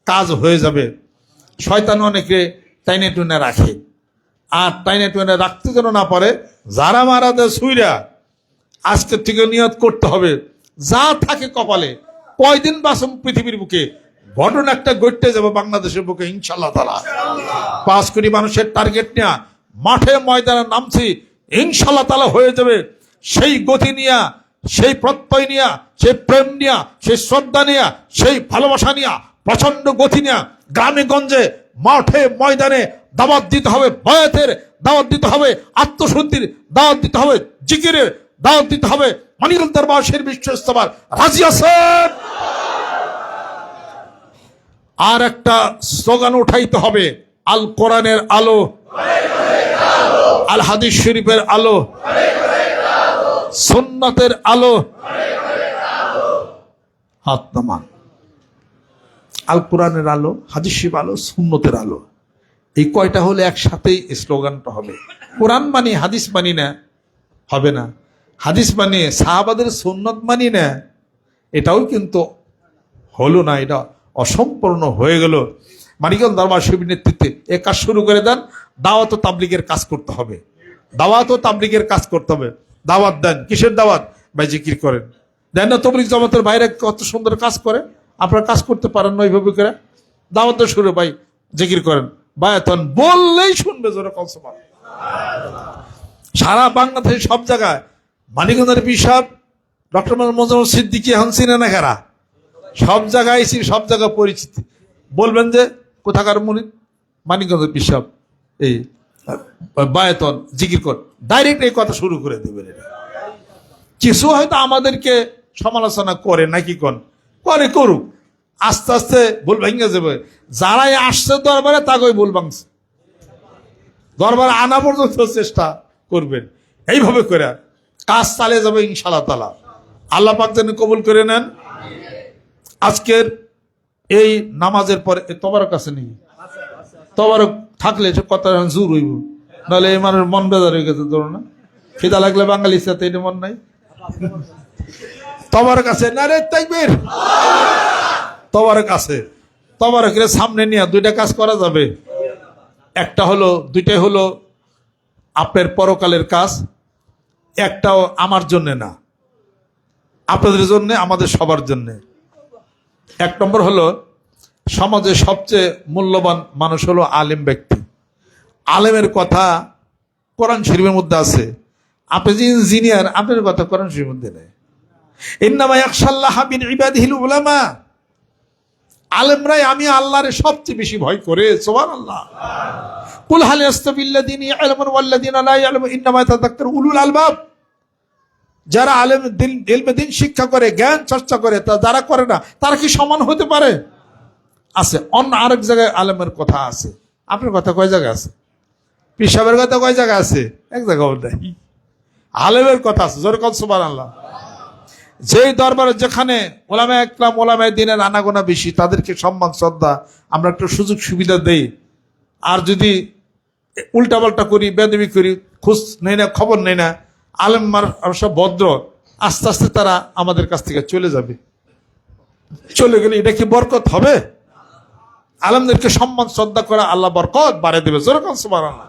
কাজ হয়ে যাবে। শয়তান অনেকে টাইনে টুনে রাখে, আর টাইনে টুনে রাখতে যেন না পারে। যারা মারা দেয় সুইরা, আজকের থেকে নিয়ত করতে হবে, যা থাকে কপালে, কয়দিন বাঁচব পৃথিবীর বুকে, ঘটনা একটা ঘটতে যাবে বাংলাদেশের বুকে ইনশাল্লাহ তাআলা। 5 কোটি মানুষের টার্গেট নিয়ে মাঠে ময়দানে নামছি, ইনশাল্লাহ তাআলা হয়ে যাবে। সেই গতি নিয়া, সেই প্রত্যয় নিয়া, সেই প্রেম নিয়া, সেই শ্রদ্ধা নিয়া, সেই ভালোবাসা নিয়া, প্রচন্ড গতি নিয়া গ্রামে গঞ্জে মাঠে ময়দানে দাওয়াত দিতে হবে, বয়াতের দাওয়াত দিতে হবে, আত্মশুদ্ধির দাওয়াত দিতে হবে, জিকিরের দাওয়াত দিতে হবে। মানিকগঞ্জ দরবার শরীফ বিশ্ব ইজতেমার রাজি আছেন? আর একটা স্লোগান উঠাইতে হবে, আল কোরআনের আলো, আল হাদিস শরীফের আলো, সুন্নাতের আলো। হাত নামান। আল কোরআনের আলো, হাদিস শরীফ আলো, সুন্নতের আলো, এই কয়টা হলে একসাথেই স্লোগানটা হবে। কোরআন মানি হাদিস মানি না, হবে না। হাদিস মানি সাহাবাদের সুন্নত মানি না, এটাও কিন্তু হলো না, এটা অসম্পূর্ণ হয়ে গেল। মানিকগঞ্জ দরবার শরীফের নেতৃত্বে এ কাজ শুরু করে দেন। দাওয়াত ও তাবলীগের কাজ করতে হবে, দাওয়াত ও তাবলীগের কাজ করতে হবে। দাওয়াত দেন, কিসের দাওয়াত? ভাই জিকির করেন। দেন না তবলীগ জামাতের বাইরে কত সুন্দর কাজ করে, আপনারা কাজ করতে পারেন না ওইভাবে করে। দাওয়াত শুরু, ভাই জিকির করেন, বায়াতন বললেই শুনবে জোরে কলসমান। সারা বাংলাদেশের সব জায়গায় মানিকগঞ্জের পিসাব ডক্টর মোহাম্মদ সিদ্দিকী হানসিনা নেগারা সব জায়গায়, সব জায়গায় পরিচিতি। বলবেন যে কোথাকার মুরিদ? মানিকগঞ্জের পিসাব, এই বায়াতন জিকির কর, ডাইরেক্ট এই কথা শুরু করে দেবেন। কিছু হয়তো আমাদেরকে সমালোচনা করে নাকি করে, করুক, আস্তে আস্তে ভুল ভেঙে যাবে। যারাই আসছে দরবারে তাকেই ভুল ভাঙছে, দরবারে আনা পর্যন্ত চেষ্টা করবেন। এইভাবে করে কাজ চালিয়ে যাবে ইনশাআল্লাহ তাআলা। আল্লাহ পাক যেন কবুল করে নেন। আজকের এই নামাজের পরে তবারক আছে নাকি? তবারক থাকলে কথা জোর হইব, নাহলে এই মানুষ মন বেজার হয়ে গেছে। ধরো না, খিদা লাগলে বাঙালির সাথে এটা মন নাই। তবারক আছে না রে? তাইবের তবারক আছে। তবারকের সামনে নিয়ে দুইটা কাজ করা যাবে। একটা হলো, দুইটাই হলো আপনার পরকালের কাজ। একটাও আমার জন্য না, আপনাদের জন্য, আমাদের সবার জন্য। 1 নম্বর হলো, সমাজে সবচেয়ে মূল্যবান মানুষ হলো আলেম ব্যক্তি। আলেমের কথা কোরআন শরীফের মধ্যে আছে। আপনি যে ইঞ্জিনিয়ার, আপনার কথা কোরআন শরীফের মধ্যে নেই। ইন্নামা ইয়াখশাল্লাহা মিন ইবাদিহিল উলামা। আলেমরাই আমি আল্লাহর সবচেয়ে বেশি ভয় করে। সুবহানাল্লাহ। কুল হাল ইয়াস্তাবিল্লাযিনা ইয়ালামুন ওয়াল্লাযিনা লা ইয়ালামুন ইন্নামা ইয়াতাযাক্কারু উলুল আলবাব। যারা আলেম ইলমে দ্বীন শিক্ষা করে, জ্ঞান চর্চা করে, তা যারা করে না তারা কি সমান হতে পারে? আছে। অন্য আরেক জায়গায় আলেমের কথা আছে, আপনার কথা কয় জায়গায় আছে? পীর সাহেবের কথা কয় জায়গায় আছে? এক জায়গাও নাই। আলেমের কথা আছে, জোরে কল সুবহানাল্লাহ। যেই দরবারে যেখানে ওলামায়ে একরাম, ওলামায়ে দ্বীনের আনাগোনা বেশি, তাদেরকে সম্মান শ্রদ্ধা আমরা একটু সুযোগ সুবিধা দেই। আর যদি উল্টাপাল্টা করি, বেদবি করি, খোঁজ নেই না, খবর নেই না, আলেম সব ভদ্র, আস্তে আস্তে তারা আমাদের কাছ থেকে চলে যাবে। চলে গেলে এটা কি বরকত হবে? আলেমদেরকে সম্মান শ্রদ্ধা করা, আল্লাহ বরকত বাড়িয়ে দেবে। যেরকম সুবহানাল্লাহ।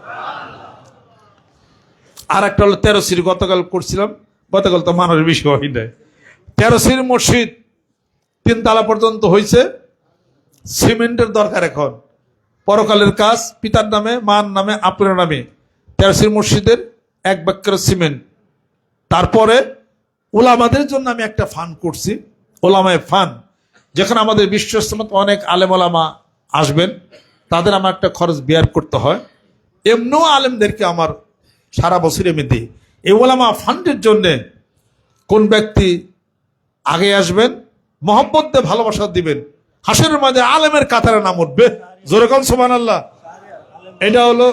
আর একটা হলো 13 সির, গতকাল করছিলাম, গতকাল তো মানুষ বেশি হয় নাই। 13 সির মসজিদ 3 তালা পর্যন্ত হয়েছে। সিমেন্টের দরকার এখন। পরকালের কাজ পিতার নামে, মার নামে, আপনার নামে। 13 সির মসজিদের 1 বাক্যের সিমেন্ট। তারপরে ওলামাদের জন্য আমি একটা ফান্ড করছি, ওলামায়ে ফান্ড, যেখানে আমাদের বিশ্ব ইজতেমাতে অনেক আলেম ওলামা আসবেন, তাদের আমার একটা খরচ বেয়ার করতে হয়। এমনিও আলেমদেরকে আমার সারা বছর আমি দিই। এই ওলামা ফান্ডের জন্যে কোন ব্যক্তি আগে আসবেন, মহব্বত দিয়ে ভালোবাসা দিবেন, হাসরের মাঝে আলেমের কাতারে নাম উঠবে। জোরে কোন সুবহানাল্লাহ। এটা হলো